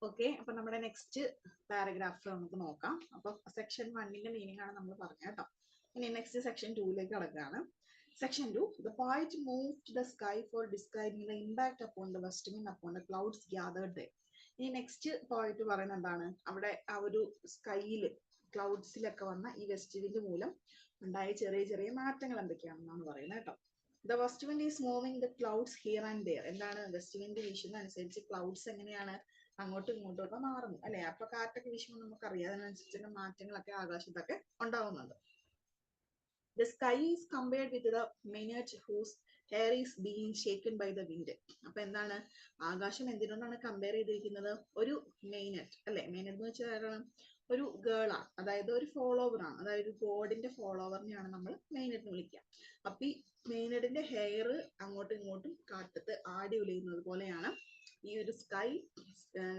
Okay, അപ്പൊ നമ്മുടെ next paragraph നമുക്ക് നോക്കാം. അപ്പൊ സെക്ഷൻ 1ന്റെ മീനിങ് ആണ് നമ്മൾ പറഞ്ഞത് കേട്ടോ. ഇനി നെക്സ്റ്റ് സെക്ഷൻ 2ലേക്ക് കടക്കുകയാണ്. Section 2, the poet moved to the sky for describing the impact upon the west wind upon the clouds gathered there. ഈ നെക്സ്റ്റ് പോയിന്റ് പറയുന്നത് എന്താണ്? അവിടെ ആ ഒരു സ്കൈയില് ക്ലൗഡ്സിലൊക്കെ വന്ന ഈ വെസ്റ്റ് വിൻഡ് മൂലം ഉണ്ടായ ചെറിയ ചെറിയ മാറ്റങ്ങൾ എന്തൊക്കെയാണെന്നാണ് പറയുന്നത് കേട്ടോ. The west wind is moving the clouds here and there. എന്താണ്? വെസ്റ്റ് വിൻഡ് വീശുന്ന അനുസരിച്ച് ക്ലൗഡ്സ് എങ്ങനെയാണ് അങ്ങോട്ടും ഇങ്ങോട്ടും ഒക്കെ മാറുന്നു അല്ലെ? അപ്പൊ കാറ്റൊക്കെ വീശുമ്പോൾ നമുക്കറിയാം അതിനനുസരിച്ചുള്ള മാറ്റങ്ങളൊക്കെ ആകാശത്തൊക്കെ ഉണ്ടാവുന്നുണ്ട്. The sky is compared with the minute whose hair is being shaken by the wind. അപ്പൊ എന്താണ്? ആകാശം എന്തിനോടാണ് കമ്പയർ ചെയ്തിരിക്കുന്നത്? ഒരു മെയിനറ്റ് അല്ലെ? മെയിനറ്റ് എന്ന് വെച്ചാൽ ഒരു ഗേൾ ആണ്, അതായത് ഒരു ഫോളോവർ ആണ്, അതായത് ഗോഡിന്റെ ഫോളോവറിനെയാണ് നമ്മൾ മെയിനറ്റ് വിളിക്കുക. അപ്പൊ ഈ മെയിനറ്റിന്റെ ഹെയർ അങ്ങോട്ടും ഇങ്ങോട്ടും കാറ്റത്ത് ആടി ഉലയുന്നത് പോലെയാണ് ഈ ഒരു സ്കൈ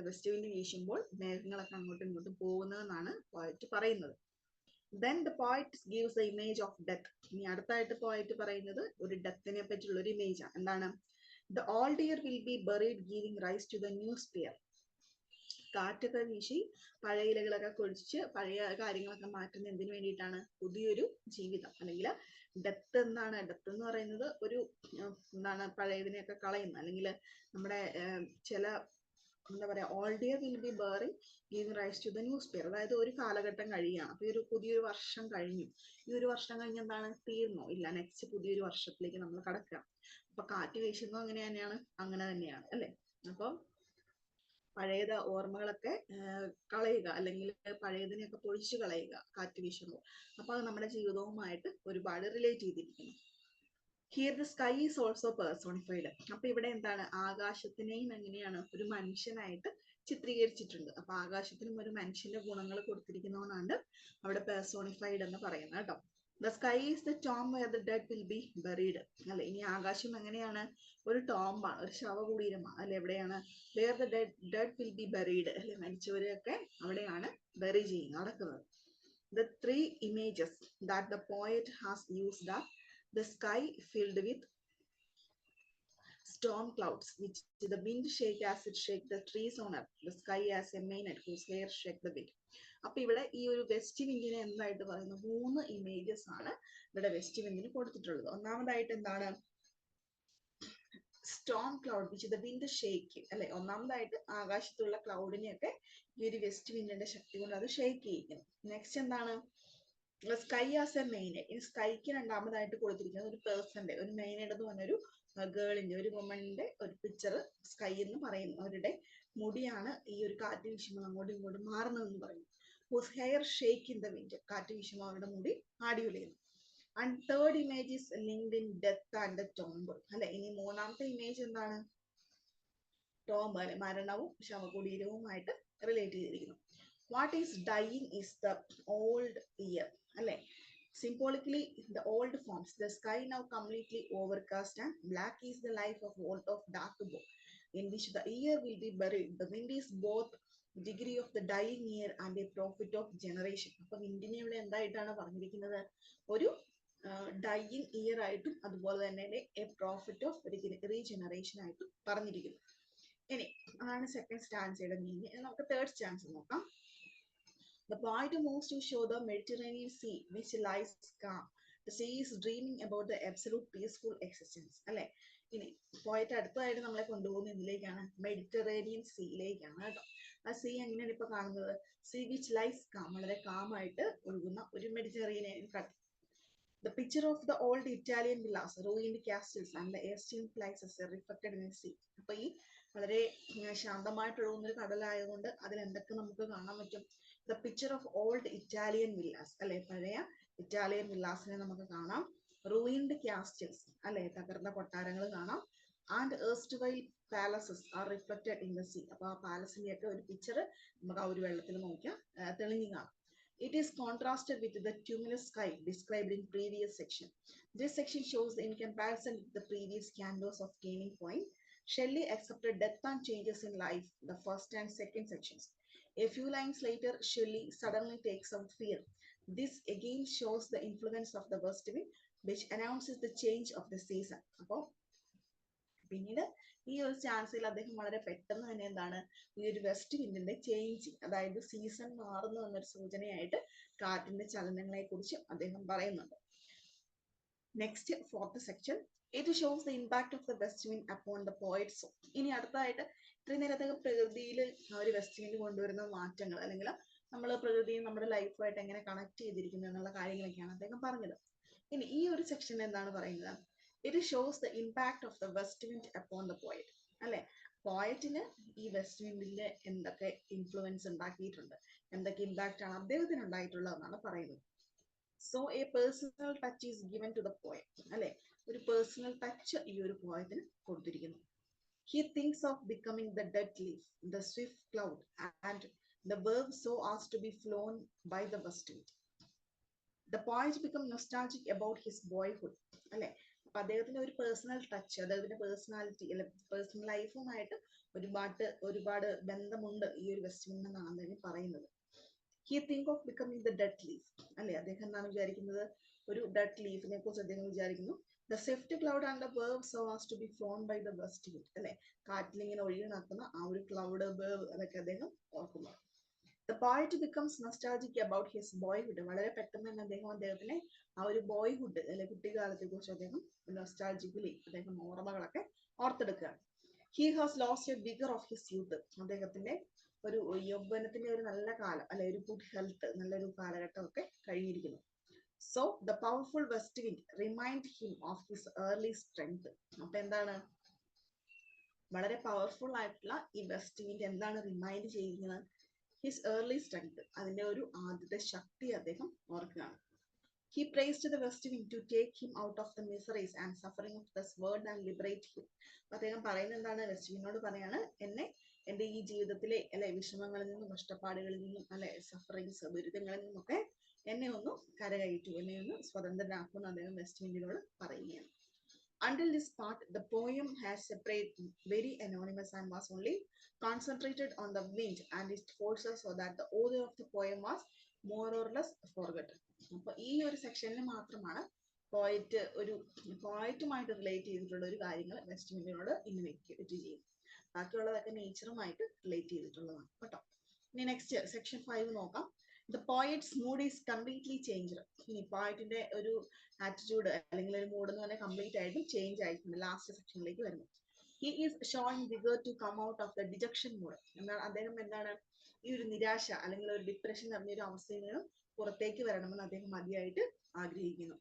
വെസ്റ്റ് വിൻഡ് വീശുമ്പോൾ മേഘങ്ങളൊക്കെ അങ്ങോട്ടും ഇങ്ങോട്ടും പോകുന്നതെന്നാണ് പോയറ്റ് പറയുന്നത്. Then the poet gives the image of death. ഇനി അടുത്തായിട്ട് പോയറ്റ് പറയുന്നത് ഒരു ഡെത്തിനെ പറ്റിയുള്ള ഒരു ഇമേജ് ആണ്. എന്താണ്? The old year will be buried, giving rise to the new spear. കാറ്റൊക്കെ വീശി പഴയ ഇലകളൊക്കെ കൊഴിച്ച് പഴയ കാര്യങ്ങളൊക്കെ മാറ്റുന്ന എന്തിനു വേണ്ടിയിട്ടാണ്? പുതിയൊരു ജീവിതം, അല്ലെങ്കിൽ ഡെത്ത് എന്താണ്? ഡെത്ത് എന്ന് പറയുന്നത് ഒരു എന്താണ്? പഴയതിനെയൊക്കെ കളയുന്ന, അല്ലെങ്കിൽ നമ്മുടെ ചില എന്താ പറയാ, old year will be burying giving rise to the new sphere. അതായത് ഒരു കാലഘട്ടം കഴിയുകയാണ്, അപ്പൊ ഒരു പുതിയൊരു വർഷം കഴിഞ്ഞു. ഈ ഒരു വർഷം കഴിഞ്ഞ് എന്താണ്? തീർന്നോ? ഇല്ല, നെക്സ്റ്റ് പുതിയൊരു വർഷത്തിലേക്ക് നമ്മൾ കടക്കുക. അപ്പൊ കാറ്റ് വീശുന്നത് അങ്ങനെ തന്നെയാണ്, അങ്ങനെ തന്നെയാണ് അല്ലെ? അപ്പം പഴയത് ഓർമ്മകളൊക്കെ കളയുക, അല്ലെങ്കിൽ പഴയതിനെയൊക്കെ പൊഴിച്ചു കളയുക കാറ്റ് വീശുമ്പോൾ. അപ്പൊ അത് നമ്മുടെ ജീവിതവുമായിട്ട് ഒരുപാട് റിലേറ്റ് ചെയ്തിരിക്കുന്നു. Here the sky is also personified. അപ്പൊ ഇവിടെ എന്താണ്? ആകാശത്തിനെയും എങ്ങനെയാണ്? ഒരു മനുഷ്യനായിട്ട് ചിത്രീകരിച്ചിട്ടുണ്ട്. അപ്പൊ ആകാശത്തിനും ഒരു മനുഷ്യന്റെ ഗുണങ്ങൾ കൊടുത്തിരിക്കുന്നതുകൊണ്ടാണ് അവിടെ പേഴ്സോണിഫൈഡ് എന്ന് പറയുന്നത് കേട്ടോ. The sky is the tomb where the dead will be buried. അല്ലെ? ഇനി ആകാശം എങ്ങനെയാണ്? ഒരു ടോംബാണ്, ഒരു ശവകുടീരമാണ് അല്ലെ? എവിടെയാണ്? Where the dead will be buried അല്ലെ? മരിച്ചവരെയൊക്കെ അവിടെയാണ് ബറി ചെയ്യുന്നത്, നടക്കുന്നത്. The three images that the poet has used are the sky filled with storm clouds, which the wind shake as it shake the trees on earth. The sky as a manet whose hair shake the wind. അപ്പൊ ഇവിടെ ഈ ഒരു west വിൻഡിനെ എന്തായിട്ട് പറയുന്ന 3 images ആണ് ഇവിടെ west വിൻഡിന് കൊടുത്തിട്ടുള്ളത്. ഒന്നാമതായിട്ട് എന്താണ്? Storm cloud which the wind shake അല്ലെ? ഒന്നാമതായിട്ട് ആകാശത്തുള്ള ക്ലൗഡിനെയൊക്കെ ഈ ഒരു വെസ്റ്റ് വിൻഡിന്റെ ശക്തി കൊണ്ട് അത് ഷേക്ക് ചെയ്യിക്കുന്നു. നെക്സ്റ്റ് എന്താണ്? Sky as a minaret. ഈ സ്കൈക്ക് രണ്ടാമതായിട്ട് കൊടുത്തിരിക്കുന്നത് ഒരു പേഴ്സന്റെ, ഒരു മെയിനറ്റ് എന്ന് പറഞ്ഞൊരു ഗേളിന്റെ, ഒരു വുമണിന്റെ ഒരു പിക്ചർ സ്കൈ എന്ന് പറയുന്നു. അവരുടെ മുടിയാണ് ഈ ഒരു കാറ്റ് വീശുമ്പോൾ അങ്ങോട്ടും ഇങ്ങോട്ടും മാറുന്നതെന്ന് പറയുന്നു. Whose hair shake in the wind. കാറ്റ് വീശുമ്പോൾ അവരുടെ മുടി ആടി ഉലയുന്നു. And third image is linked in death and the tomb അല്ലെ? ഇനി മൂന്നാമത്തെ ഇമേജ് എന്താണ്? ടോംബ് അല്ലെ? മരണവും ശവകുടീരവുമായിട്ട് റിലേറ്റ് ചെയ്തിരിക്കുന്നു. What is dying is the old year അല്ലെ? Symbolically the old forms. The sky now completely overcast and black is the life of vault of dark bow in which the year will be buried. The wind is both degree of the dying year and a prophet of generation. അപ്പൊ വിൻഡിനെ ഇവിടെ എന്തായിട്ടാണ് പറഞ്ഞിരിക്കുന്നത്? ഒരു dying year ആയിട്ടും അതുപോലെ തന്നെ A profit of regeneration ആയിട്ടും പറഞ്ഞിരിക്കുന്നു. ഇനി അതാണ് സെക്കൻഡ് സ്റ്റാൻസയുടെ മീനിങ്. നമുക്ക് തേർഡ് സ്റ്റാൻസ് നോക്കാം. The poet moves to show the Mediterranean Sea, which lies calm. The sea is dreaming about the absolute peaceful existence. അല്ലെ? ഇനി പോയിട്ട് അടുത്തതായിട്ട് നമ്മളെ കൊണ്ടുപോകുന്ന ഇതിലേക്കാണ്, മെഡിറ്ററേനിയൻ സീയിലേക്കാണ് കേട്ടോ. ആ സീ എങ്ങനെയാണ് ഇപ്പൊ കാണുന്നത്? സീ വിച്ച് ലൈസ് കാം, വളരെ കാമായിട്ട് ഒഴുകുന്ന ഒരു മെഡിറ്ററേനിയൻ കടൽ. The picture of the old Italian villas, ruined castles and the ancient places reflected in the sea. അപ്പൊ ഈ വളരെ ശാന്തമായിട്ടൊഴുകുന്ന ഒരു കടലായതുകൊണ്ട് അതിൽ എന്തൊക്കെ നമുക്ക് കാണാൻ പറ്റും? The picture of old Italian villas അല്ലെ? പഴയ ഇറ്റാലിയൻ വില്ലാസിനെ നമുക്ക് കാണാം. ruined castles അല്ലെ? തകർന്ന കൊട്ടാരങ്ങൾ കാണാം. and erstwhile palaces are reflected in the sea. അപ്പൊ ആ പാലസിന്റെ ഒക്കെ ഒരു പിക്ചർ നമുക്ക് ആ ഒരു വെള്ളത്തിൽ നോക്കിയാൽ തെളിഞ്ഞു കാണാം. It is contrasted with the tumulus sky described in previous section. This section shows in comparison with the previous canvas of Turning Point. Shelley accepted death and changes in life, the first and second sections. A few lines later, Shelley suddenly takes out fear. This again shows the influence of the west wind, which announces the change of the season. അപ്പോൾ പിന്നീട് ഈ ഒരു ചാൻസിൽ അദ്ദേഹം വളരെ പെട്ടെന്ന് തന്നെ എന്താണ് ഈ ഒരു വെസ്റ്റ് വിൻഡിന്റെ ചേഞ്ചിങ്, അതായത് സീസൺ മാറുന്നു എന്നൊരു സൂചനയായിട്ട് കാറ്റിന്റെ ചലനങ്ങളെ കുറിച്ച് അദ്ദേഹം പറയുന്നുണ്ട്. Next fourth section, it shows the impact of the west wind upon the poets. ഇനി അടുത്തതായിട്ട് ഇത്രയും നേരത്തെ പ്രകൃതിയിൽ ഒരു വെസ്റ്റ് വിൻഡ് കൊണ്ടുവരുന്ന മാറ്റങ്ങൾ, അല്ലെങ്കിൽ നമ്മൾ പ്രകൃതിയും നമ്മുടെ ലൈഫുമായിട്ട് എങ്ങനെ കണക്ട് ചെയ്തിരിക്കുന്നു എന്നുള്ള കാര്യങ്ങളൊക്കെയാണ് അദ്ദേഹം പറഞ്ഞത്. ഇനി ഈ ഒരു സെക്ഷൻ എന്താണ് പറയുന്നത്, it shows the impact of the west wind upon the poet. അല്ലെ, പോയറ്റിന് ഈ വെസ്റ്റ് വിൻഡിന്റെ എന്തൊക്കെ ഇൻഫ്ലുവൻസ് ഉണ്ടാക്കിയിട്ടുണ്ട്, എന്തൊക്കെ ഇമ്പാക്റ്റ് ആണ് അദ്ദേഹത്തിന് ഉണ്ടായിട്ടുള്ളതെന്നാണ് പറയുന്നത്. So a personal touch is given to the poet. അല്ലെ, ഒരു പേഴ്സണൽ ടച്ച് ഈ ഒരു പോയറ്റിന് കൊടുത്തിരിക്കുന്നു. He thinks of becoming the dead leaf, the swift cloud, and the bird so as to be flown by the west wind. The poet become nostalgic about his boyhood. അല്ലെ, അപ്പൊ അദ്ദേഹത്തിന്റെ ഒരു personal touch, അദ്ദേഹത്തിന്റെ personality അല്ലെ personal ലൈഫുമായിട്ട് ഒരുപാട് ബന്ധമുണ്ട് ഈ ഒരു വെസ്റ്റ് വിൻഡ് എന്നാണ് അദ്ദേഹം പറയുന്നത്. He think of becoming the dead leaf. അല്ലെ, അദ്ദേഹം എന്താണ് വിചാരിക്കുന്നത്, ഒരു ഡെഡ് ലീഫിനെ കുറിച്ച് അദ്ദേഹം വിചാരിക്കുന്നു. The swift cloud and the bird so as to be flown by the west wind. അല്ലെ, കാറ്റിലിങ്ങനെ ഒഴുകി നടക്കുന്ന ആ ഒരു ക്ലൗഡ്, ബേർഡ്, അതൊക്കെ അദ്ദേഹം ഓർക്കുന്നു. The poet becomes nostalgic about his boyhood. വളരെ പെട്ടെന്ന് തന്നെ അദ്ദേഹത്തിന് ആ ഒരു ബോയ്ഹുഡ് അല്ലെ കുട്ടിക്കാലത്തെ കുറിച്ച് അദ്ദേഹം നൊസ്റ്റാൾജിക്കലി അദ്ദേഹം ഓർമ്മകളൊക്കെ ഓർത്തെടുക്കുകയാണ്. He has lost a vigor of his youth. അദ്ദേഹത്തിന്റെ ഒരു യൗവനത്തിന്റെ ഒരു നല്ല കാലം അല്ലെ ഒരു ഗുഡ് ഹെൽത്ത്, നല്ലൊരു കാലഘട്ടമൊക്കെ കഴിഞ്ഞിരിക്കുന്നു. So the powerful west wind remind him of his early strength. അപ്പൊ എന്താണ്, വളരെ പവർഫുൾ ആയിട്ടുള്ള ഈ വെസ്റ്റ് വിൻഡ് എന്താണ് റിമൈൻഡ് ചെയ്യുന്നത്, ഹിസ് ഏർലി സ്ട്രെങ്ത്, അതിന്റെ ഒരു ആദ്യത്തെ ശക്തി അദ്ദേഹം ഓർക്കുകയാണ്. He prays to the west wind to take him out of the miseries and suffering of this world and liberate him. അദ്ദേഹം പറയുന്നത് എന്താണ്, വെസ്റ്റ് വിൻഡിനോട് പറയാണ്, എന്നെ എൻ്റെ ഈ ജീവിതത്തിലെ അല്ലെ വിഷമങ്ങളിൽ നിന്നും കഷ്ടപ്പാടുകളിൽ നിന്നും അല്ലെ സഫറിങ്സ് ദുരിതങ്ങളിൽ നിന്നൊക്കെ എന്നെ ഒന്ന് കരകയറ്റു, എന്നെ ഒന്ന് സ്വതന്ത്രനാക്കുമെന്ന് അദ്ദേഹം വെസ്റ്റ് വിൻഡിനോട് പറയുകയാണ്. Until this part, the poem has separated very anonymous and was only concentrated on the wind and its forces, so that the author of the poem was more or less forgotten. അപ്പൊ ഈ ഒരു സെക്ഷനിൽ മാത്രമാണ് പോയറ്റുമായിട്ട് relate ചെയ്തിട്ടുള്ള ഒരു കാര്യങ്ങൾ west വിൻഡിനോട് ഇൻവെക്റ്റ് ചെയ്യും. ബാക്കിയുള്ളതൊക്കെ നേച്ചറുമായിട്ട് റിലേറ്റ് ചെയ്തിട്ടുള്ളതാണ് കേട്ടോ. ഇനി നെക്സ്റ്റ് സെക്ഷൻ 5 നോക്കാം. The poet's mood is completely changed. ഇനി പോയറ്റിന്റെ ഒരു ആറ്റിറ്റ്യൂഡ് അല്ലെങ്കിൽ ഒരു മൂഡ് എന്ന് പറഞ്ഞാൽ കംപ്ലീറ്റ് ആയിട്ട് ചേഞ്ച് ആയിട്ടുണ്ട് ലാസ്റ്റ് സെക്ഷനിലേക്ക് വരുന്നത്. He is showing vigor to come out of the dejection mood. എന്നാൽ അദ്ദേഹം എന്താണ് ഈ ഒരു നിരാശ അല്ലെങ്കിൽ ഒരു ഡിപ്രഷൻ നിറഞ്ഞൊരു അവസ്ഥയിൽ നിന്ന് പുറത്തേക്ക് വരണമെന്ന് അദ്ദേഹം മതിയായിട്ട് ആഗ്രഹിക്കുന്നു.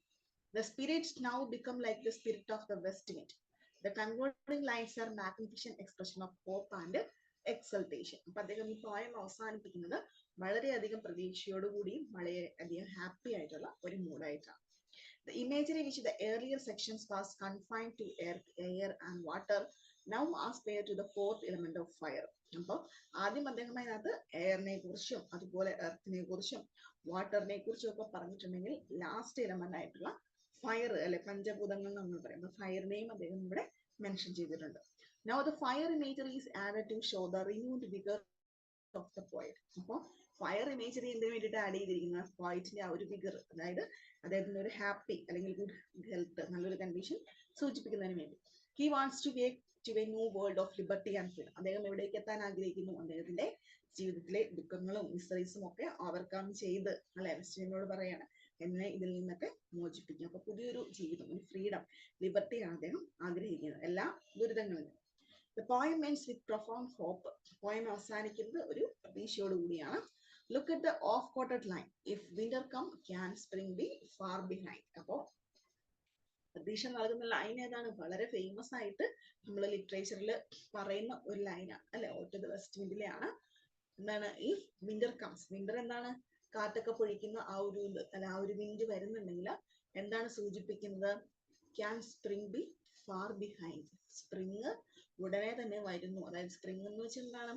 The spirits now become like the spirit of the west wind. The concluding lines are magnificent expression of hope and exultation. അപ്പൊ അദ്ദേഹം ഈ പോയം അവസാനിപ്പിക്കുന്നത് വളരെയധികം പ്രതീക്ഷയോടുകൂടിയും വളരെയധികം ഹാപ്പി ആയിട്ടുള്ള ഒരു മൂഡായിട്ടാണ്. The imagery which the earlier sections was confined to air and water now aspire to the fourth element of fire. അപ്പോൾ ആദ്യം അദ്ദേഹം അതിനകത്ത് എയറിനെ കുറിച്ചും അതുപോലെ എർത്തിനെ കുറിച്ചും വാട്ടറിനെ കുറിച്ചും ഒക്കെ പറഞ്ഞിട്ടുണ്ടെങ്കിൽ ലാസ്റ്റ് എലമെന്റ് ആയിട്ടുള്ള ഫയർ അല്ലെ പഞ്ചഭൂതങ്ങൾ നമ്മൾ പറയുമ്പോൾ ഫയറിനെയും അദ്ദേഹം ഇവിടെ മെൻഷൻ ചെയ്തിട്ടുണ്ട്. Now the fire imagery is added to show the renewed vigor of the poet. അപ്പോൾ ഫയർ ഇമേജറി എന്തിനു വേണ്ടിയിട്ട് ആഡ് ചെയ്തിരിക്കുന്ന പോയിറ്റിന്റെ ആ ഒരു വിഗർ, അതായത് അദ്ദേഹത്തിന്റെ ഒരു ഹാപ്പി അല്ലെങ്കിൽ ഗുഡ് ഹെൽത്ത്, നല്ലൊരു കണ്ടീഷൻ സൂചിപ്പിക്കുന്നതിന് വേണ്ടി. He wants to wake to a new world of liberty and freedom. അദ്ദേഹം എവിടേക്ക് എത്താൻ ആഗ്രഹിക്കുന്നു, അദ്ദേഹത്തിന്റെ ജീവിതത്തിലെ ദുഃഖങ്ങളും മിസറീസും ഒക്കെ ഓവർകം ചെയ്ത് അല്ലെ വെസ്റ്റിനോട് പറയാണ് എന്നെ ഇതിൽ നിന്നൊക്കെ മോചിപ്പിക്കും. അപ്പൊ പുതിയൊരു ജീവിതം, ഒരു ഫ്രീഡം, ലിബർട്ടിയാണ് അദ്ദേഹം ആഗ്രഹിക്കുന്നത് എല്ലാ ദുരിതങ്ങളിൽ നിന്നും. The poem ends with profound hope. Poem അവസാനിക്കുന്നത് ഒരു പ്രതീക്ഷയോടുകൂടിയാണ്. Look at the off-quoted line. If winter come, can spring be far behind. അപ്പോൾ പ്രതീക്ഷ നൽകുന്ന ലൈൻ ഏതാണ്, വളരെ ഫേമസ് ആയിട്ട് നമ്മൾ ലിറ്ററേച്ചറിൽ പറയുന്ന ഒരു ലൈനാണ് അല്ലെ, ഓഫ് ദ വെസ്റ്റ് വിൻഡിലെയാണ്. എന്താണ്, ഇഫ് വിന്റർ കംസ്, വിന്റർ എന്താണ്, കാറ്റൊക്കെ പൊഴിക്കുന്ന ആ ഒരു അല്ല ആ ഒരു വിൻഡ് വരുന്നുണ്ടെങ്കിൽ എന്താണ് സൂചിപ്പിക്കുന്നത്, can spring B far behind. Spring ഉടനെ തന്നെ വരുന്നു, അതായത് സ്പ്രിംഗ് എന്ന് വെച്ചാൽ എന്താണ്,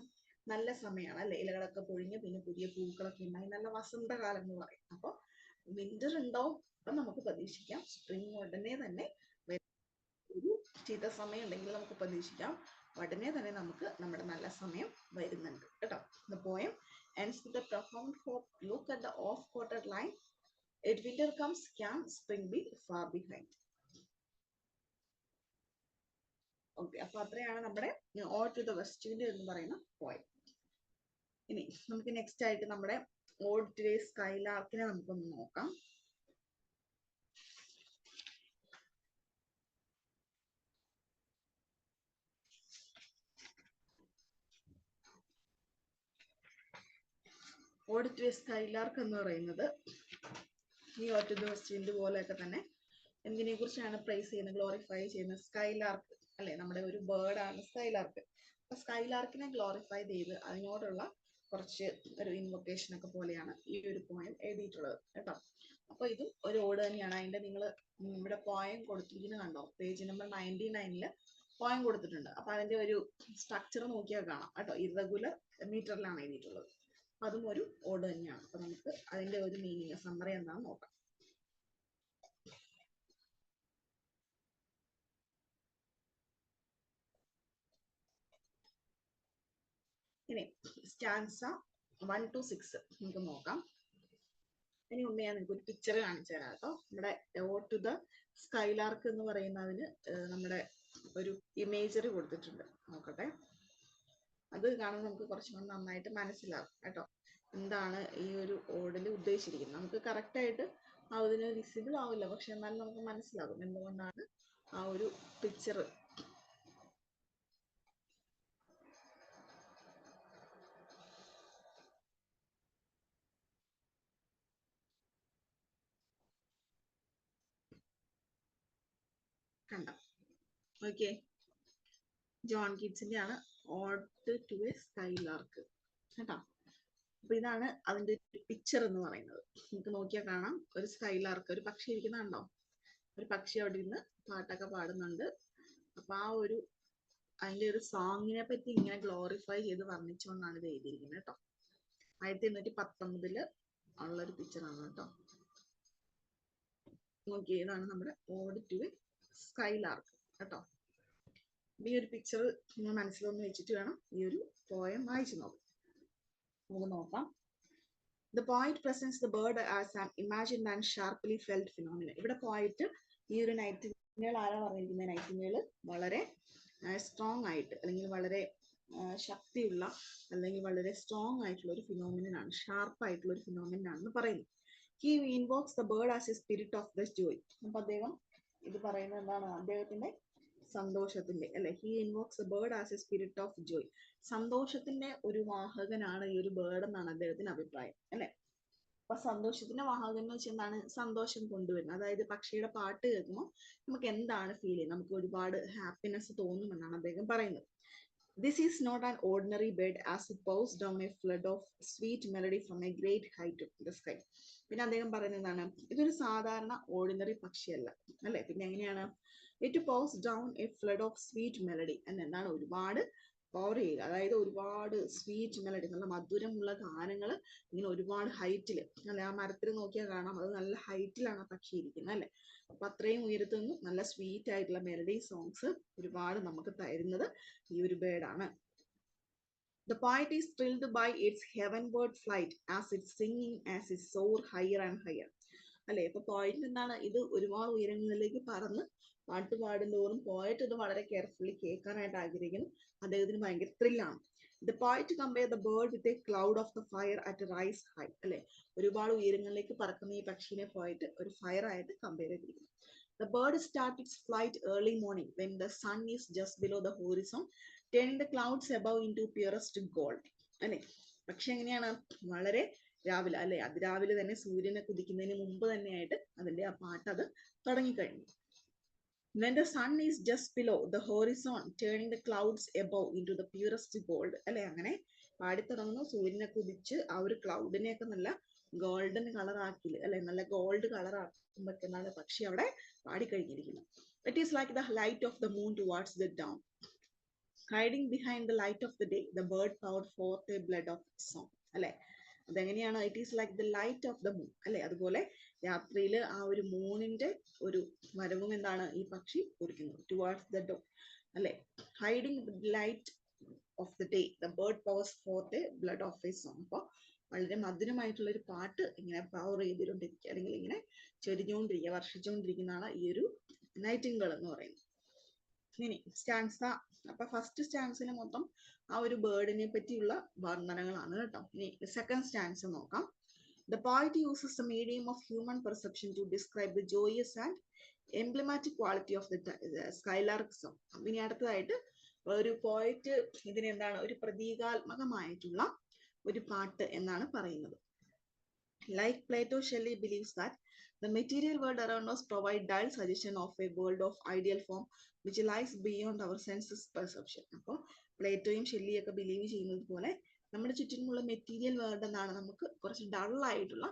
നല്ല സമയമാണ് അല്ലെ, ഇലകളൊക്കെ പൊഴിഞ്ഞ് പിന്നെ പുതിയ പൂക്കളൊക്കെ ഉണ്ടായി നല്ല വസന്തകാലം എന്ന് പറയും. അപ്പോൾ വിന്റർ ഉണ്ടാവും, അപ്പൊ നമുക്ക് പ്രതീക്ഷിക്കാം സ്പ്രിംഗ് ഉടനെ തന്നെ ഒരു ചീത്ത സമയം ഉണ്ടെങ്കിൽ നമുക്ക് പ്രതീക്ഷിക്കാം ഉടനെ തന്നെ നമുക്ക് നമ്മുടെ നല്ല സമയം വരുന്നുണ്ട് കേട്ടോ. The poem ends with a profound hope. Look at the off-quoted line. If winter comes, can spring be far behind. Okay, അപ്പൊ അത്രയാണ് നമ്മുടെ ode to the west wind എന്ന് പറയുന്ന പോയം. ഇനി നമുക്ക് നെക്സ്റ്റ് ആയിട്ട് നമ്മുടെ ഓഡ് ടു ദ സ്കൈലാർക്കിനെ നമുക്കൊന്ന് നോക്കാം. ഓഡ് ടു ദ സ്കൈലാർക്ക് എന്ന് പറയുന്നത് ഈ ode to the west wind പോലെയൊക്കെ തന്നെ എന്തിനെ കുറിച്ചാണ് പ്രൈസ് ചെയ്യുന്നത്, ഗ്ലോറിഫൈ ചെയ്യുന്നത്? സ്കൈലാർക്ക് അല്ലെ, നമ്മുടെ ഒരു ബേർഡാണ് സ്കൈലാർക്ക്. അപ്പൊ സ്കൈലാർക്കിനെ ഗ്ലോറിഫൈ ചെയ്ത് അതിനോടുള്ള കുറച്ച് ഒരു ഇൻവൊക്കേഷൻ ഒക്കെ പോലെയാണ് ഈ ഒരു പോയം എഴുതിയിട്ടുള്ളത് കേട്ടോ. അപ്പൊ ഇതും ഒരു ഓഡ് തന്നെയാണ്. അതിന്റെ നിങ്ങൾ ഇവിടെ പോയം കൊടുത്തിരിക്കുന്നത് കണ്ടോ, പേജ് നമ്പർ 99 പോയം കൊടുത്തിട്ടുണ്ട്. അപ്പൊ അതിന്റെ ഒരു സ്ട്രക്ചർ നോക്കിയാൽ കാണാം കേട്ടോ, ഇറഗുലർ മീറ്ററിലാണ് എഴുതിയിട്ടുള്ളത്. അതും ഒരു ഓഡ് തന്നെയാണ്. അപ്പൊ നമുക്ക് അതിന്റെ ഒരു മീനിങ് സമ്മറി എന്താണെന്ന് നോക്കാം. ഇനി സ്റ്റാൻസ 1 to 6 നമുക്ക് നോക്കാം. ഇനി ഒന്ന് ഞാൻ നിങ്ങൾക്ക് ഒരു പിക്ചർ കാണിച്ചു തരാം കേട്ടോ. നമ്മുടെ ഓഡ് ടു ദ സ്കൈലാർക്ക് എന്ന് പറയുന്നതിന് നമ്മുടെ ഒരു ഇമേജറി കൊടുത്തിട്ടുണ്ട്, നോക്കട്ടെ. അത് കാണുമ്പോൾ നമുക്ക് കുറച്ചും കൂടി നന്നായിട്ട് മനസ്സിലാവും കേട്ടോ, എന്താണ് ഈ ഒരു ഓഡിൽ ഉദ്ദേശിച്ചിരിക്കുന്നത്. നമുക്ക് കറക്റ്റ് ആയിട്ട് അതിന് വിസിബിൾ ആവില്ല, പക്ഷെ എന്നാലും നമുക്ക് മനസ്സിലാകും എന്തുകൊണ്ടാണ് ആ ഒരു പിക്ചർ. കണ്ടോ, ഓക്കെ, ജോൺ കീറ്റ്സിന്റെ ആണ് ഓഡ് ടു എ സ്കൈലാർക്ക് കേട്ടോ. അപ്പൊ ഇതാണ് അതിന്റെ പിക്ചർ എന്ന് പറയുന്നത്. നമുക്ക് നോക്കിയാൽ കാണാം ഒരു സ്കൈലാർക്ക്, ഒരു പക്ഷി ഇരിക്കുന്നുണ്ടോ, ഒരു പക്ഷി അവിടെ ഇരുന്ന് പാട്ടൊക്കെ പാടുന്നുണ്ട്. അപ്പൊ ആ ഒരു അതിന്റെ ഒരു സോങ്ങിനെ പറ്റി ഇങ്ങനെ ഗ്ലോറിഫൈ ചെയ്ത് വർണ്ണിച്ചുകൊണ്ടാണ് ഇത് എഴുതിയിരിക്കുന്നത് കേട്ടോ. 1819 ഉള്ളൊരു പിക്ചറാണ് കേട്ടോ. നോക്കി, ഇതാണ് നമ്മുടെ ഓഡ് ടു എ സ്കൈലാർക്ക് കേട്ടോ. ഈ ഒരു പിക്ചർ നിങ്ങൾ മനസ്സിലൊന്ന് വെച്ചിട്ട് വേണം ഈ ഒരു പോയം വായിച്ചു നോക്കാം. നമുക്ക് നോക്കാം. The poet presents the bird as an imagined and sharply felt phenomenon. ഇവിടെ പോയിട്ട് ഈ ഒരു നൈറ്റിംഗേൽ ആരാ പറഞ്ഞിരിക്കുന്നത്? നൈറ്റിംഗേൽ വളരെ സ്ട്രോങ് ആയിട്ട് അല്ലെങ്കിൽ വളരെ ശക്തിയുള്ള അല്ലെങ്കിൽ വളരെ സ്ട്രോങ് ആയിട്ടുള്ള ഒരു ഫിനോമിനൻ ആണ്, ഷാർപ്പ് ആയിട്ടുള്ള ഒരു ഫിനോമിനൻ ആണെന്ന് പറയുന്നു. He invokes the bird as a spirit of the joy. അപ്പൊ അദ്ദേഹം ഇത് പറയുന്നത് എന്താണ്? അദ്ദേഹത്തിന്റെ സന്തോഷത്തിന്റെ അല്ലെ, he invokes A bird as A spirit of Joy. സന്തോഷത്തിന്റെ ഒരു വാഹകനാണ് ഈ ഒരു ബേർഡ് എന്നാണ് അദ്ദേഹത്തിന്റെ അഭിപ്രായം അല്ലെ. അപ്പൊ സന്തോഷത്തിന്റെ വാഹകൻ എന്ന് വെച്ചാൽ എന്താണ്? സന്തോഷം കൊണ്ടുവരുന്നത്. അതായത് പക്ഷിയുടെ പാട്ട് കേൾക്കുമ്പോൾ നമുക്ക് എന്താണ് ഫീൽ ചെയ്യുന്നത്? നമുക്ക് ഒരുപാട് ഹാപ്പിനെസ് തോന്നുമെന്നാണ് അദ്ദേഹം പറയുന്നത്. This is not an ordinary bird as it pours down a flood of sweet melody from a great height of the sky. പിന്നെ അദ്ദേഹം പറയുന്നത് എന്താണ്? ഇതൊരു സാധാരണ ഓർഡിനറി പക്ഷിയല്ല അല്ലെ. പിന്നെ എങ്ങനെയാണ്? It pours down a flood of sweet melody. എന്താണ്? ഒരുപാട് പവർ ചെയ്യുക, അതായത് ഒരുപാട് സ്വീറ്റ് മെലഡി, നല്ല മധുരമുള്ള ഗാനങ്ങൾ ഇങ്ങനെ ഒരുപാട് ഹൈറ്റിൽ അല്ലെ. ആ മരത്തിൽ നോക്കിയാൽ കാണാം, അത് നല്ല ഹൈറ്റിലാണ് ആ പക്ഷി ഇരിക്കുന്നത് അല്ലെ. അപ്പൊ അത്രയും ഉയരത്തു നിന്നും നല്ല സ്വീറ്റ് ആയിട്ടുള്ള മെലഡി സോങ്സ് ഒരുപാട് നമുക്ക് തരുന്നത് ഈ ഒരു ബേർഡാണ്. The poet is thrilled by its heavenward flight as it's singing as it soar higher and higher. അല്ലെ, ഇപ്പൊ പോയിന്റ് എന്താണ്? ഇത് ഒരുപാട് ഉയരങ്ങളിലേക്ക് പറന്ന് പാട്ട് പാടുന്തോറും പോയിട്ട് ഇത് വളരെ കെയർഫുള്ളി കേൾക്കാനായിട്ട് ആഗ്രഹിക്കുന്നു. അദ്ദേഹത്തിന് ഭയങ്കര ത്രില്ലാണ്. The poet compared the bird with a cloud of the fire at a rise high. അല്ലെ, ഒരുപാട് ഉയരങ്ങളിലേക്ക് പറക്കുന്ന ഈ പക്ഷിനെ പോയിട്ട് ഒരു ഫയർ ആയിട്ട് കമ്പയർ ചെയ്തിരിക്കുന്നു. The bird starts its flight early morning when the sun is just below the horizon, turning the clouds above into purest gold. അല്ലെ, പക്ഷെ എങ്ങനെയാണ്? വളരെ രാവിലെ അല്ലെ, അതിരാവിലെ തന്നെ സൂര്യനെ കുതിക്കുന്നതിന് മുമ്പ് തന്നെയായിട്ട് അതിന്റെ ആ പാട്ട് അത് തുടങ്ങിക്കഴിഞ്ഞു. When the sun is just below the horizon, turning the clouds above into the purest gold. അല്ലെ, അങ്ങനെ പാടിത്തുടങ്ങുന്നു. സൂര്യനെ കുതിച്ച് ആ ഒരു ക്ലൗഡിനെയൊക്കെ നല്ല ഗോൾഡൻ കളർ ആക്കില് അല്ലെ, നല്ല ഗോൾഡ് കളർ ആക്കുമ്പോഴേക്കാണ് പക്ഷി അവിടെ പാടിക്കഴിഞ്ഞിരിക്കുന്നത്. It is like the light of the moon towards the dawn. Hiding behind the light of the day, the bird poured forth a blood of song. അല്ലെ, അതെങ്ങനെയാണ്? It is like the light of the moon അല്ലെ. അതുപോലെ രാത്രിയിൽ ആ ഒരു മൂണിന്റെ ഒരു വരവും എന്താണ്? ഈ പക്ഷി കുറിക്കുന്നത്. ടുവാർഡ്സ് ദ ഡോ അല്ലെ. Hiding the light of the day, the bird powers fourth A blood of A song. അപ്പോൾ വളരെ മധുരമായിട്ടുള്ള ഒരു പാട്ട് ഇങ്ങനെ പവർ ചെയ്തുകൊണ്ടിരിക്കുക അല്ലെങ്കിൽ ഇങ്ങനെ ചൊരിഞ്ഞുകൊണ്ടിരിക്കുക, വർഷിച്ചുകൊണ്ടിരിക്കുന്നതാണ് ഈ ഒരു നൈറ്റിംഗേൾ എന്ന് പറയുന്നത്. ഇനി സ്റ്റാൻസ. അപ്പൊ ഫസ്റ്റ് സ്റ്റാൻസിന് മൊത്തം ആ ഒരു ബേർഡിനെ പറ്റിയുള്ള വർണ്ണനകളാണ് കേട്ടോ. ഇനി സെക്കൻഡ് സ്റ്റാൻസ് നോക്കാം. The poet uses the medium of human perception to describe the joyous and emblematic quality of the skylark song. ഇനി അടുത്തതായിട്ട് ഒരു പോയിറ്റ് ഇതിനെന്താണ് ഒരു പ്രതീകാത്മകമായിട്ടുള്ള ഒരു പാട്ട് എന്നാണ് പറയുന്നത്. Like Plato, Shelley believes that the material world around us provide dull suggestion of a world of ideal form which lies beyond our senses perception. അപ്പോൾ പ്ലേറ്റോയും ഷെല്ലിയൊക്കെ ബിലീവ് ചെയ്യുന്നത് പോലെ നമ്മുടെ ചുറ്റിനുമുള്ള മെറ്റീരിയൽ വേൾഡ് എന്നാണ് നമുക്ക് കുറച്ച് ഡള്ളായിട്ടുള്ള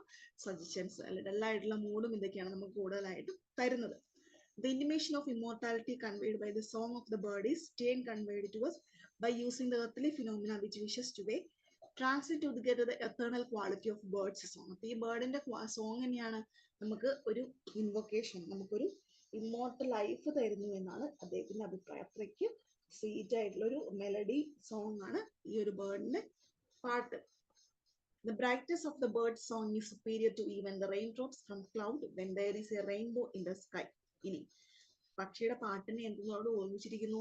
സജഷൻസ് അല്ലെ ഡള്ളായിട്ടുള്ള മൂഡും ഇതൊക്കെയാണ് നമുക്ക് കൂടുതലായിട്ട് തരുന്നത്. The intimation of immortality conveyed by the song of the bird is staying conveyed to us by using the earthly phenomena which wishes to be translate to get the eternal quality of birds song. അപ്പോൾ ഈ ബേർഡിന്റെ song തന്നെയാണ് നമുക്ക് ഒരു invocation, നമുക്കൊരു immortal life തരുന്നു എന്നാണ് അദ്ദേഹത്തിന്റെ അഭിപ്രായം. അത്രയ്ക്ക് സ്വീറ്റ് ആയിട്ടുള്ള ഒരു മെലഡി സോങ് ആണ് ഈ ഒരു ബേർഡിന്റെ പാട്ട്. The brightness of the bird's song is superior to even the raindrops from cloud when there is a rainbow in the sky. ഇനി പക്ഷിയുടെ പാട്ടിനെ എന്തിനോട് ഓർമ്മിച്ചിരിക്കുന്നു?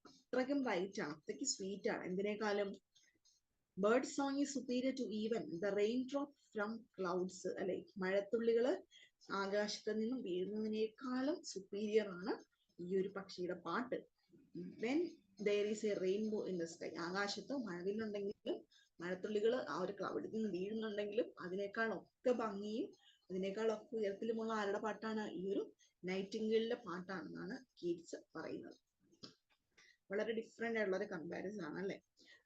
അത്രയ്ക്കും ബ്രൈറ്റ് ആണ്, അത്രയ്ക്ക് സ്വീറ്റ് ആണ്. എന്തിനേക്കാളും bird song is superior to even the raindrop from clouds അല്ലെ, മഴത്തുള്ളികൾ ആകാശത്ത് നിന്നും വീഴുന്നതിനേക്കാളും സുപ്പീരിയർ ആണ് ഈ ഒരു പക്ഷിയുടെ പാട്ട്. When there is a rainbow in the sky, ആകാശത്ത് മഴവില്ലുണ്ടെങ്കിലും മഴത്തുള്ളികൾ ആ ഒരു ക്ലൗഡിൽ നിന്ന് വീഴുന്നുണ്ടെങ്കിലും അതിനേക്കാളൊക്കെ ഭംഗിയും അതിനേക്കാളൊക്കെ ഉയരത്തിലുമുള്ള ആരുടെ പാട്ടാണ്? ഈ ഒരു നൈറ്റിംഗേലിന്റെ പാട്ടാണെന്നാണ് കീറ്റ്സ് പറയുന്നത്. വളരെ ഡിഫറെന്റ് ആയിട്ടുള്ള ഒരു കമ്പാരിസൺ ആണ് അല്ലെ.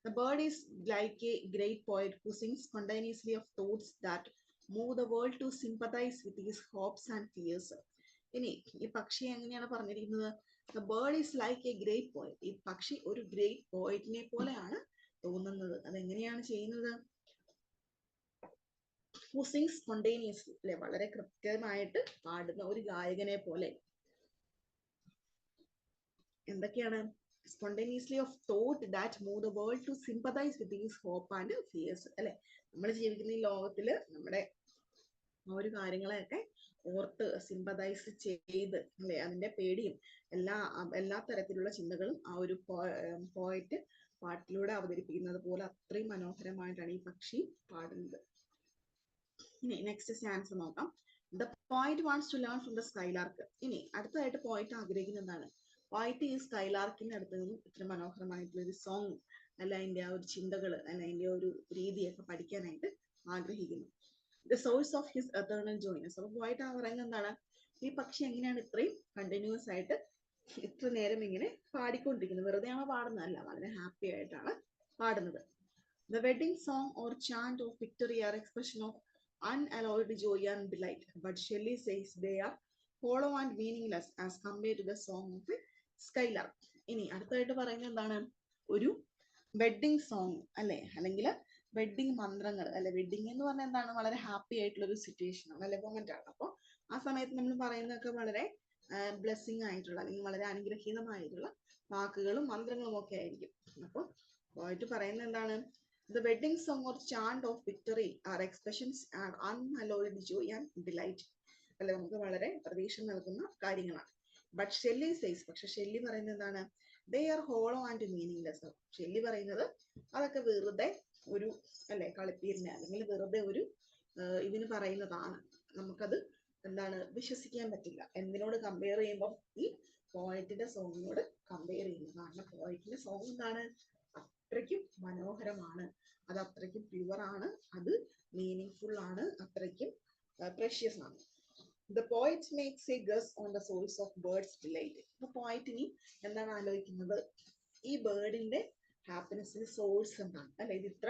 The bird is like a great poet who sings spontaneously of thoughts that move the world to sympathize with his hopes and fears. ഇനി ഈ പക്ഷി എങ്ങനെയാണ് പറഞ്ഞിരിക്കുന്നത്? The bird is like a great poet. ഈ പക്ഷി ഒരു ഗ്രേറ്റ് പോയറ്റിനെ പോലെയാണ് തോന്നുന്നത്. അതെങ്ങനെയാണ് ചെയ്യുന്നത്? Who sings spontaneously അല്ലെ, വളരെ കൃത്യമായിട്ട് പാടുന്ന ഒരു ഗായകനെ പോലെ. എന്തൊക്കെയാണ്? Spontaneously of thought that move the world to sympathize with his hope and fears അല്ലെ. നമ്മൾ ജീവിക്കുന്ന ഈ ലോകത്തില് നമ്മുടെ ആ ഒരു കാര്യങ്ങളെയൊക്കെ ഓർത്ത് സിമ്പതൈസ് ചെയ്ത് അല്ലെ, അതിന്റെ പേടിയും എല്ലാ തരത്തിലുള്ള ചിന്തകളും ആ ഒരു പോയിറ്റ് പാട്ടിലൂടെ അവതരിപ്പിക്കുന്നത് പോലെ അത്രയും മനോഹരമായിട്ടാണ് ഈ പക്ഷി പാടുന്നത്. ഇനി നെക്സ്റ്റ് സ്റ്റാൻസ് നോക്കാം. The poet wants to learn from the skylark. ഇനി അടുത്തതായിട്ട് പോയിറ്റ് ആഗ്രഹിക്കുന്നതാണ്, പോയിറ്റ് ഈ സ്കൈലാർക്കിന്റെ അടുത്ത് നിന്നും ഇത്ര മനോഹരമായിട്ടുള്ള ഒരു സോങ് അല്ല അതിന്റെ ആ ഒരു ചിന്തകൾ അല്ല അതിന്റെ ഒരു രീതിയൊക്കെ പഠിക്കാനായിട്ട് ആഗ്രഹിക്കുന്നു. The source of his eternal joyness. അപ്പോൾ പോയിറ്റ് പറയുന്നത് എന്താണ്? ഈ പക്ഷി എങ്ങനെയാണ് ഇത്രയും കണ്ടിന്യൂസ് ആയിട്ട് ഇത്ര നേരം ഇങ്ങനെ പാടിക്കൊണ്ടിരിക്കുന്നത്? വെറുതെയാണ് പാടുന്നതല്ല, വളരെ ഹാപ്പി ആയിട്ടാണ് പാടുന്നത്. The wedding song or chant of victory are expression of unalloyed joy and delight, but Shelley says they are hollow and meaningless as compared to the song of a skylark. ഇനി അടുത്തായിട്ട് പറയുന്നത് എന്താണ്? ഒരു wedding song അല്ലെ, അല്ലെങ്കിൽ wedding മന്ത്രങ്ങൾ അല്ലെ. Wedding എന്ന് പറഞ്ഞാൽ എന്താണ്? വളരെ ഹാപ്പി ആയിട്ടുള്ള ഒരു സിറ്റുവേഷൻ ആണ് അല്ലെ, മൊമെന്റ് ആണ്. അപ്പോൾ ആ സമയത്ത് നമ്മൾ പറയുന്നതൊക്കെ വളരെ ബ്ലെസ്സിങ് ആയിട്ടുള്ള അല്ലെങ്കിൽ വളരെ അനുഗ്രഹീതമായിട്ടുള്ള വാക്കുകളും മന്ത്രങ്ങളും ഒക്കെ ആയിരിക്കും. അപ്പോൾ പോയിട്ട് പറയുന്നത് എന്താണ്? The wedding song or chant of victory are expressions and unalloyed joy and delight അല്ലെ, നമുക്ക് വളരെ പ്രതീക്ഷ നൽകുന്ന കാര്യങ്ങളാണ്. ബട്ട് ഷെല്ലി സേസ്, പക്ഷെ ഷെല്ലി പറയുന്നത് എന്താണ്? They are hollow and meaningless. Shelley പറയുന്നത് അതൊക്കെ വെറുതെ ഒരു അല്ലെ കളിപ്പീരിന് അല്ലെങ്കിൽ വെറുതെ ഒരു ഇതിന് പറയുന്നതാണ്, നമുക്കത് എന്താണ് വിശ്വസിക്കാൻ പറ്റില്ല. എന്തിനോട് കമ്പയർ ചെയ്യുമ്പോൾ ഈ പോയറ്റിന്റെ സോങ്ങിനോട് കമ്പയർ ചെയ്യുന്നു. കാരണം പോയറ്റിന്റെ സോങ് എന്താണ്? അത്രയ്ക്കും മനോഹരമാണ്, അത് അത്രയ്ക്കും പ്യുവർ ആണ്, അത് മീനിങ് ഫുൾ ആണ്, അത്രയ്ക്കും പ്രഷ്യസ് ആണ്. The poet makes a guess on the source of birds' delight. അപ്പൊ പോയിറ്റ് ഇനി എന്താണ് ആലോചിക്കുന്നത്? ഈ ബേർഡിന്റെ ഹാപ്പിനെസ്സിന്റെ സോഴ്സ് എന്താണ് അല്ലെ. ഇത് ഇത്ര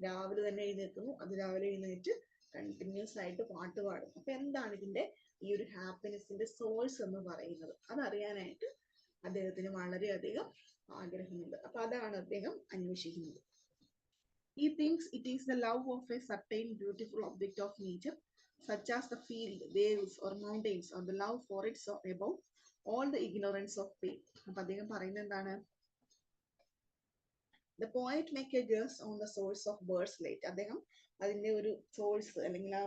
രാവിലെ തന്നെ എഴുന്നേൽക്കുന്നു, അത് രാവിലെ എഴുന്നേറ്റ് കണ്ടിന്യൂസ് ആയിട്ട് പാട്ട് പാടും. അപ്പൊ എന്താണ് ഇതിന്റെ ഈ ഒരു ഹാപ്പിനെസ്സിന്റെ സോഴ്സ് എന്ന് പറയുന്നത്? അതറിയാനായിട്ട് അദ്ദേഹത്തിന് വളരെയധികം ആഗ്രഹമുണ്ട്. അപ്പൊ അതാണ് അദ്ദേഹം അന്വേഷിക്കുന്നത്. He thinks it is the love of a certain beautiful object of nature, such as the field, waves or mountains, or the love for it so above all the ignorance of pain. അപ്പൊ അദ്ദേഹം പറയുന്നത് എന്താണ്? The poet make a guess on the source of birds' delight. അദ്ദേഹം അതിന്റെ ഒരു source അല്ലെങ്കിൽ ആ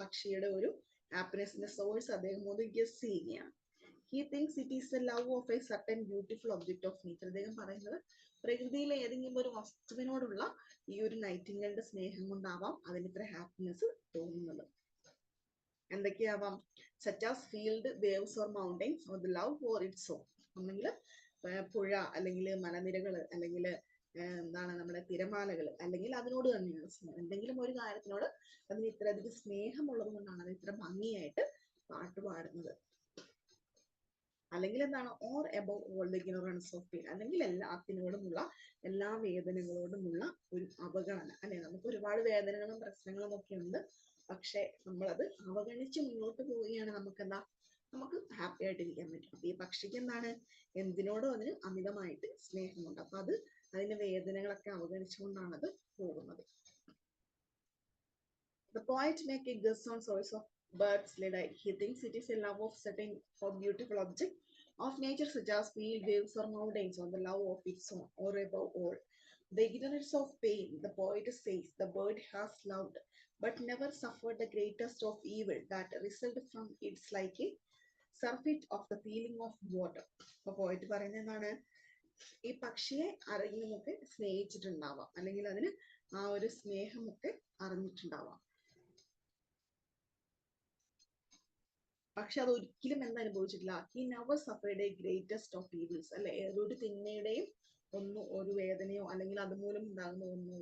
പക്ഷിയുടെ ഒരു ഹാപ്പിനെസിന്റെ സോഴ്സ് അദ്ദേഹം ഒന്ന് ഗസ് ചെയ്യുകയാണ്. he thinks it is the love of a certain beautiful object of nature. അദ്ദേഹം പറയുന്നത് പ്രകൃതിയിലെ ഏതെങ്കിലും ഒരു വസ്തുവിനോടുള്ള ഈ ഒരു നൈറ്റിംഗേലിന്റെ സ്നേഹം കൊണ്ടാവാം അതിന് ഇത്ര ഹാപ്പിനെസ് തോന്നുന്നത്. എന്തൊക്കെയാവാം? such as field waves or mountains or the love for its own. ഒന്നെങ്കിൽ പുഴ, അല്ലെങ്കിൽ മലനിരകൾ, അല്ലെങ്കിൽ എന്താണ് നമ്മുടെ തിരമാലകൾ, അല്ലെങ്കിൽ അതിനോട് തന്നെയാണ് സ്നേഹം. എന്തെങ്കിലും ഒരു കാര്യത്തിനോട് അതിന് ഇത്രയധികം സ്നേഹമുള്ളത് കൊണ്ടാണ് അത് ഇത്ര ഭംഗിയായിട്ട് പാട്ട് പാടുന്നത്. അല്ലെങ്കിൽ എന്താണ്? Or above all the ignorance of pain, അല്ലെങ്കിൽ എല്ലാത്തിനോടുമുള്ള, എല്ലാ വേദനകളോടുമുള്ള ഒരു അവഗണന. അല്ലെ, നമുക്ക് ഒരുപാട് വേദനകളും പ്രശ്നങ്ങളും ഒക്കെ ഉണ്ട്, പക്ഷെ നമ്മളത് അവഗണിച്ച് മുന്നോട്ട് പോവുകയാണ്. നമുക്ക് ഹാപ്പി ആയിട്ട് ഇരിക്കാൻ പറ്റും. അപ്പൊ ഈ പക്ഷിക്ക് എന്താണ്? എന്തിനോടും അതിന് അമിതമായിട്ട് സ്നേഹമുണ്ട്. അപ്പൊ അതിന്റെ വേദനകളൊക്കെ അവഗണിച്ചുകൊണ്ടാണ് അത് പോകുന്നത്. The poet make a guess on source of birds led. He thinks it is a love of certain or beautiful object of nature, such as field waves or mountains, or the love of its own, or above all the ignorance of pain. The poet says the bird has loved but never suffered the greatest of evil that result from its like a surfeit of the feeling of water. അപ്പൊ പോയിട്ട് പറയുന്നത് എന്താണ്? ഈ പക്ഷിയെ ആരെങ്കിലുമൊക്കെ സ്നേഹിച്ചിട്ടുണ്ടാവാം, അല്ലെങ്കിൽ അതിന് ആ ഒരു സ്നേഹമൊക്കെ അറിഞ്ഞിട്ടുണ്ടാവാം, പക്ഷെ അത് ഒരിക്കലും എന്തനുഭവിച്ചിട്ടില്ല. He never suffered a greatest of evils. അല്ലെ, ഏതൊരു തിന്മയുടെയും ഒരു വേദനയോ അല്ലെങ്കിൽ അതുമൂലം ഉണ്ടാകുന്ന ഒന്നും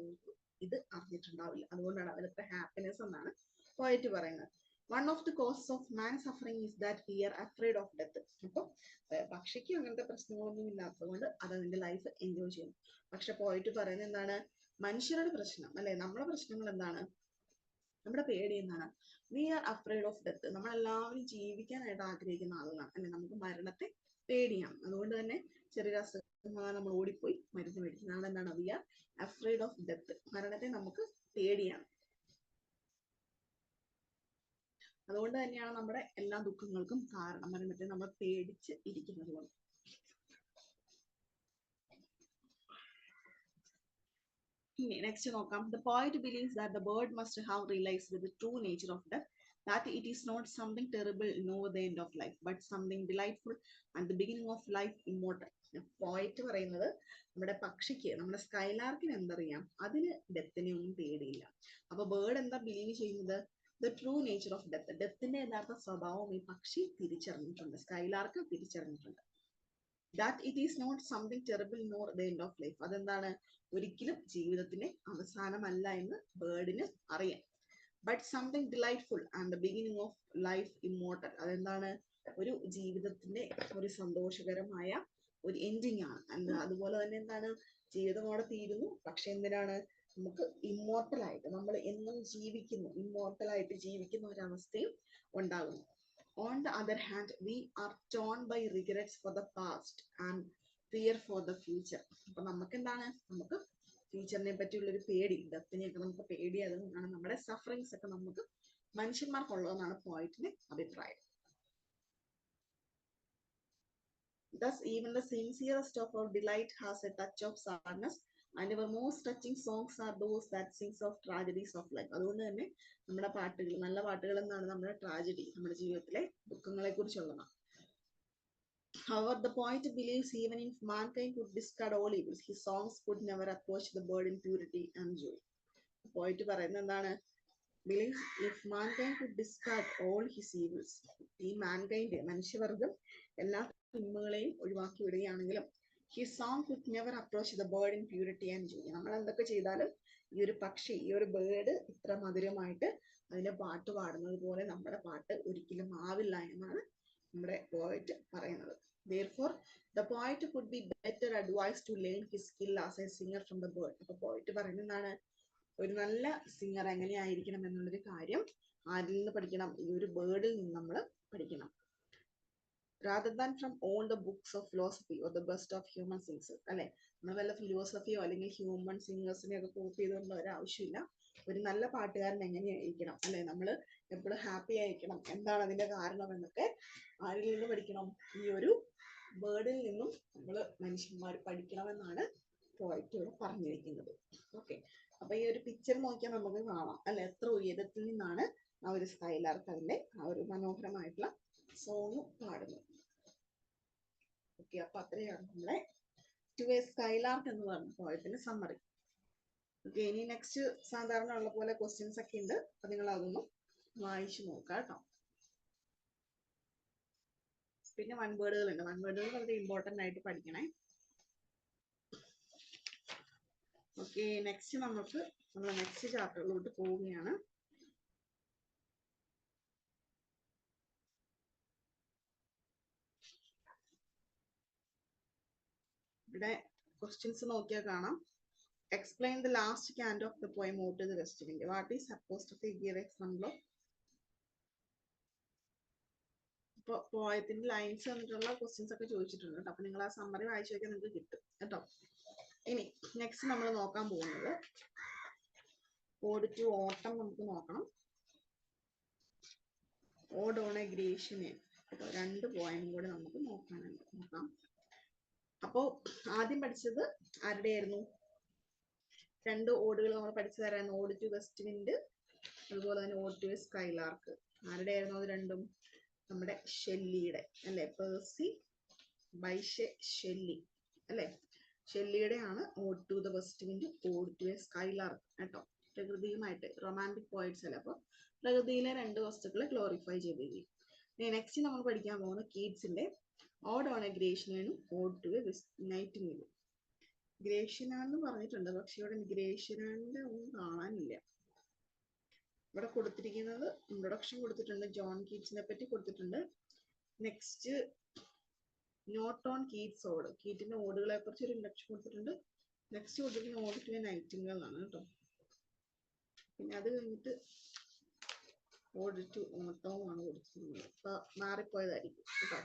ഇത് അറിഞ്ഞിട്ടുണ്ടാവില്ല. അതുകൊണ്ടാണ് അതിലത്തെ ഹാപ്പിനെസ് എന്നാണ് പോയിട്ട് പറയുന്നത്. One of the causes of man suffering is that we are afraid of death. അപ്പൊ പക്ഷിക്ക് അങ്ങനത്തെ പ്രശ്നങ്ങളൊന്നും ഇല്ലാത്തതുകൊണ്ട് അത് അതിന്റെ ലൈഫ് എൻജോയ് ചെയ്യുന്നു. പക്ഷെ പോയിട്ട് പറയുന്നത് എന്താണ്? മനുഷ്യരുടെ പ്രശ്നം, അല്ലെ, നമ്മുടെ പ്രശ്നങ്ങൾ എന്താണ്? നമ്മുടെ പേടി എന്താണ്? We are afraid of death. നമ്മളെല്ലാവരും ജീവിക്കാനായിട്ട് ആഗ്രഹിക്കുന്ന ആളുകളാണ്, അല്ലെ, നമുക്ക് മരണത്തെ പേടിയാണ്. അതുകൊണ്ട് തന്നെ ചെറിയ അസുഖങ്ങൾ നമ്മൾ ഓടിപ്പോയി മരുന്ന് മേടിക്കുന്ന ആളെന്താണ്? We are afraid of death. മരണത്തെ നമുക്ക് പേടിയാണ്. അതുകൊണ്ട് തന്നെയാണ് നമ്മുടെ എല്ലാ ദുഃഖങ്ങൾക്കും കാരണം, മരണത്തെ നമ്മൾ പേടിച്ച് ഇരിക്കുന്നത് കൊണ്ട്. നെക്സ്റ്റ് നോക്കാം. The poet believes that the bird must have realized the true nature of death, that it is not something terrible nor the end of life, but something delightful and the beginning of life, immortal. പോയിറ്റ് പറയുന്നത് നമ്മുടെ പക്ഷിക്ക്, നമ്മുടെ സ്കൈലാർക്കിന് എന്തറിയാം? അതിന് ഡെത്തിനെ ഒന്നും പേടിയില്ല. അപ്പൊ ബേർഡ് എന്താ ബിലീവ് ചെയ്യുന്നത്? The true nature of death. ഡെത്തിന്റെ യഥാർത്ഥ സ്വഭാവം ഈ പക്ഷി തിരിച്ചറിഞ്ഞിട്ടുണ്ട്, സ്കൈലാർക്ക് തിരിച്ചറിഞ്ഞിട്ടുണ്ട്. That it is not something terrible nor the end of life. അതെന്താണ്? ഒരിക്കലും ജീവിതത്തിന്റെ അവസാനമല്ല എന്ന് ബേർഡിന് അറിയാം. But something delightful and the beginning of life immortal. അതെന്താണ്? ഒരു ജീവിതത്തിന്റെ ഒരു സന്തോഷകരമായ ഒരു എൻഡിങ് ആണ്. അതുപോലെ തന്നെ എന്താണ്? ജീവിതം അവിടെ തീരുന്നു, പക്ഷെ എന്തിനാണ്? നമുക്ക് ഇമ്മോർട്ടൽ ആയിട്ട് നമ്മൾ എന്നും ജീവിക്കുന്നു, ഇമ്മോർട്ടൽ ആയിട്ട് ജീവിക്കുന്ന ഒരവസ്ഥയും ഉണ്ടാകുന്നു. On the other hand, we are torn by regrets for the past and fear for the future. അപ്പൊ നമുക്ക് എന്താണ്? നമുക്ക് ഫ്യൂച്ചറിനെ പറ്റിയുള്ള ഒരു പേടി, ഡെത്തിനെയൊക്കെ നമുക്ക് പേടിയായതുകൊണ്ടാണ് നമ്മുടെ സഫറിങ്സ് ഒക്കെ നമുക്ക് മനുഷ്യന്മാർക്കുള്ളതെന്നാണ് പോയിറ്റിന്റെ അഭിപ്രായം. Thus, even the sincerest of our delight has a touch of sadness, and our most touching songs are those that sings of tragedies of life. അതുകൊണ്ട് തന്നെ നമ്മുടെ പാട്ടുകൾ, നല്ല പാട്ടുകൾ എന്നാണ് നമ്മുടെ ട്രാജഡി, നമ്മുടെ ജീവിതത്തിലെ ദുഃഖങ്ങളെ കുറിച്ചുള്ളതാണ്. However, the poet believes even if mankind could discard all evils, his songs could never approach the bird in purity and joy. പോയിട്ട് പറയുന്നത് എന്താണ്? believes if mankind could discard all his evils, ഈ mankind, മനുഷ്യവർഗം എല്ലാ തിന്മകളെയും ഒഴിവാക്കി വിടുകയാണെങ്കിലും his song could never approach the bird in purity and joy. നമ്മൾ എന്തൊക്കെ ചെയ്താലും ഈ ഒരു പക്ഷി, ഈ ഒരു ബേർഡ് ഇത്ര മധുരമായിട്ട് അതിന്റെ പാട്ട് പാടുന്നത് പോലെ നമ്മുടെ പാട്ട് ഒരിക്കലും ആവില്ല എന്നാണ് നമ്മുടെ പോയിറ്റ് പറയുന്നത്. Therefore, the poet could be better advised to learn his skill as a singer from the bird. അപ്പൊ പോയിറ്റ് പറയുന്നതാണ്, ഒരു നല്ല സിംഗർ എങ്ങനെയായിരിക്കണം എന്നുള്ളൊരു കാര്യം ആരിൽ നിന്ന് പഠിക്കണം? ഈ ഒരു ബേർഡിൽ നിന്ന് നമ്മൾ പഠിക്കണം. rather than from all the books of philosophy or the best of human singers. അല്ലെ, നമ്മൾ വല്ല ഫിലോസഫിയോ അല്ലെങ്കിൽ ഹ്യൂമൻ സിംഗേഴ്സിനെ ഒക്കെ കോപ്പി ചെയ്തുകൊണ്ടുള്ള ഒരു ആവശ്യമില്ല. ഒരു നല്ല പാട്ടുകാരൻ എങ്ങനെയായിരിക്കണം, അല്ലെ, നമ്മൾ എപ്പോഴും ഹാപ്പി ആയിരിക്കണം, എന്താണ് അതിന്റെ കാരണം എന്നൊക്കെ ആരിൽ നിന്ന് പഠിക്കണം? ഈ ഒരു ബേർഡിൽ നിന്നും നമ്മൾ മനുഷ്യന്മാർ പഠിക്കണമെന്നാണ് പോയിറ്റ് ഇവിടെ പറഞ്ഞിരിക്കുന്നത്. ഓക്കെ, അപ്പൊ ഈ ഒരു പിക്ചർ നോക്കിയാൽ നമുക്ക് കാണാം, അല്ലെ, എത്ര ഉയരത്തിൽ നിന്നാണ് ആ ഒരു സ്കൈലാർക്ക് അതിന്റെ ആ ഒരു മനോഹരമായിട്ടുള്ള സോങ് പാടുന്നത്. ഓക്കെ, അപ്പൊ അത്രയാണ് നമ്മളെ ടു എ സ്കൈലാർക്ക് എന്ന് പറഞ്ഞ പോയത്തിന്റെ സമ്മറി. ഓക്കെ, ഇനി നെക്സ്റ്റ് സാധാരണ ഉള്ള പോലെ ക്വസ്റ്റ്യൻസ് ഒക്കെ ഉണ്ട്, അപ്പൊ നിങ്ങൾ അതൊന്നും വായിച്ചു നോക്കാം കേട്ടോ. പിന്നെ വൺ വേർഡുകളുണ്ട്, വൺ വേർഡുകൾ വളരെ ഇമ്പോർട്ടൻ്റ് ആയിട്ട് പഠിക്കണേ. ഓക്കെ, നെക്സ്റ്റ് നമ്മൾ നെക്സ്റ്റ് ചാപ്റ്ററിലോട്ട് പോവുകയാണ്. ഇവിടെ ക്വസ്റ്റ്യൻസ് നോക്കിയാൽ കാണാം. Explain the last canto of the poem Ode to the West Wind. What is supposed to give example of? ഇപ്പോൾ പോയത്തിന്റെ ലൈൻസ് തന്നിട്ടുള്ള ക്വസ്റ്റ്യൻസ് ഒക്കെ ചോദിച്ചിട്ടുണ്ട് കേട്ടോ. അപ്പൊ നിങ്ങൾ ആ സമ്മറി വായിച്ചു നോക്കിയാൽ നിങ്ങൾക്ക് കിട്ടും കേട്ടോ. ഇനി നെക്സ്റ്റ് നമ്മൾ നോക്കാൻ പോകുന്നത് ഓഡ് ടു ഓട്ടം നമുക്ക് നോക്കണം. ഓഡ് ഓൺ എ ഗ്രേഷ്യനെ കേട്ടോ, രണ്ട് പോയം കൂടെ നമുക്ക് നോക്കാം. അപ്പോൾ ആദ്യം പഠിച്ചത് ആരുടെ ആയിരുന്നു? രണ്ട് ഓടുകൾ നമ്മൾ പഠിച്ചു തരായിരുന്നു. ഓഡ് ടു വെസ്റ്റ് വിൻഡ്, അതുപോലെ തന്നെ ഓഡ് ടു എ സ്കൈലാർക്ക്. ആരുടെ ആയിരുന്നു അത് രണ്ടും? നമ്മുടെ ഷെല്ലിയുടെ അല്ലെ, പേഴ്സി ബൈഷെ ഷെല്ലി അല്ലെ, ഷെല്ലിയുടെ ആണ് ode to the west wind, ode to a skylark കേട്ടോ. പ്രകൃതിയുമായിട്ട് റൊമാൻറ്റിക് പോയിറ്റ്സ് അല്ലേ, അപ്പോൾ പ്രകൃതിയിലെ രണ്ട് വസ്തുക്കളെ ഗ്ലോറിഫൈ ചെയ്തിരിക്കും. നെക്സ്റ്റ് നമ്മൾ പഠിക്കാൻ പോകുന്ന കീറ്റ്സിന്റെ ഓഡ് ഓൺ എ ഗ്രേഷ്യനും ഓഡ് ടു എ നൈറ്റിംഗേൽ. ഗ്രേഷ്യനാന്ന് പറഞ്ഞിട്ടുണ്ട്, പക്ഷെ ഇവിടെ ഗ്രേഷ്യനാന്റെ ഒന്നും കാണാനില്ല. ഇവിടെ കൊടുത്തിരിക്കുന്നത് ഇൻട്രൊഡക്ഷൻ കൊടുത്തിട്ടുണ്ട്, ജോൺ കീറ്റ്സിനെ പറ്റി കൊടുത്തിട്ടുണ്ട്. Next note on Keats ode, കീറ്റിന്റെ ഓടുകളെ കുറിച്ച് ഒരു ഇൻട്രൊഡക്ഷൻ കൊടുത്തിട്ടുണ്ട്. നെക്സ്റ്റ് കൊടുത്തിരിക്കുന്ന ഓഡ് ടു എ നൈറ്റിംഗേൽ ആണ് കേട്ടോ. പിന്നെ അത് കഴിഞ്ഞിട്ട് ഓഡ് ടു ഓട്ടവും ആണ് കൊടുത്തിരിക്കുന്നത്. അപ്പൊ മാറിപ്പോയതായിരിക്കും കേട്ടോ.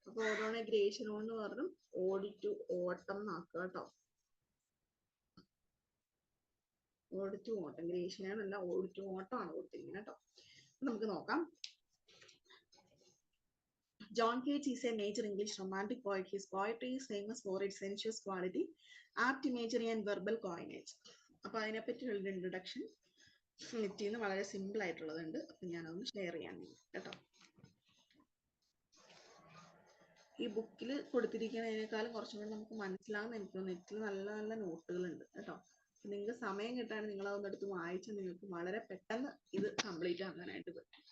അപ്പൊ ഓഡ് ഓൺ എ ഗ്രേഷ്യൻ എന്ന് പറഞ്ഞു ഓഡ് ടു ഓട്ടം എന്നാക്കുക കേട്ടോ. ഓഡ് ടു ഓട്ടം, ഗ്രേഷ്യനല്ല ഓഡ് ടു ഓട്ടം ആണ് കൊടുത്തിരിക്കുന്നത് കേട്ടോ. നമുക്ക് നോക്കാം. John Keats is a major English romantic poet. His poetry is famous for its sensuous quality, apt imagery and verbal coinage. അപ്പൊ അതിനെപ്പറ്റിയുള്ള ഇൻട്രൊഡക്ഷൻ നെറ്റിന്ന് വളരെ സിമ്പിൾ ആയിട്ടുള്ളതുണ്ട്. അപ്പൊ ഞാനതൊന്ന് ഷെയർ ചെയ്യാൻ കേട്ടോ. ഈ ബുക്കിൽ കൊടുത്തിരിക്കുന്നതിനേക്കാളും കുറച്ചും കൂടി നമുക്ക് മനസ്സിലാകുന്ന എനിക്ക് തോന്നുന്നു. നെറ്റിൽ നല്ല നല്ല നോട്ടുകളുണ്ട് കേട്ടോ. നിങ്ങൾക്ക് സമയം കിട്ടാൻ നിങ്ങൾ അതൊന്നും എടുത്ത് വായിച്ചാൽ നിങ്ങൾക്ക് വളരെ പെട്ടെന്ന് ഇത് കംപ്ലീറ്റ് ആക്കാനായിട്ട് പറ്റും.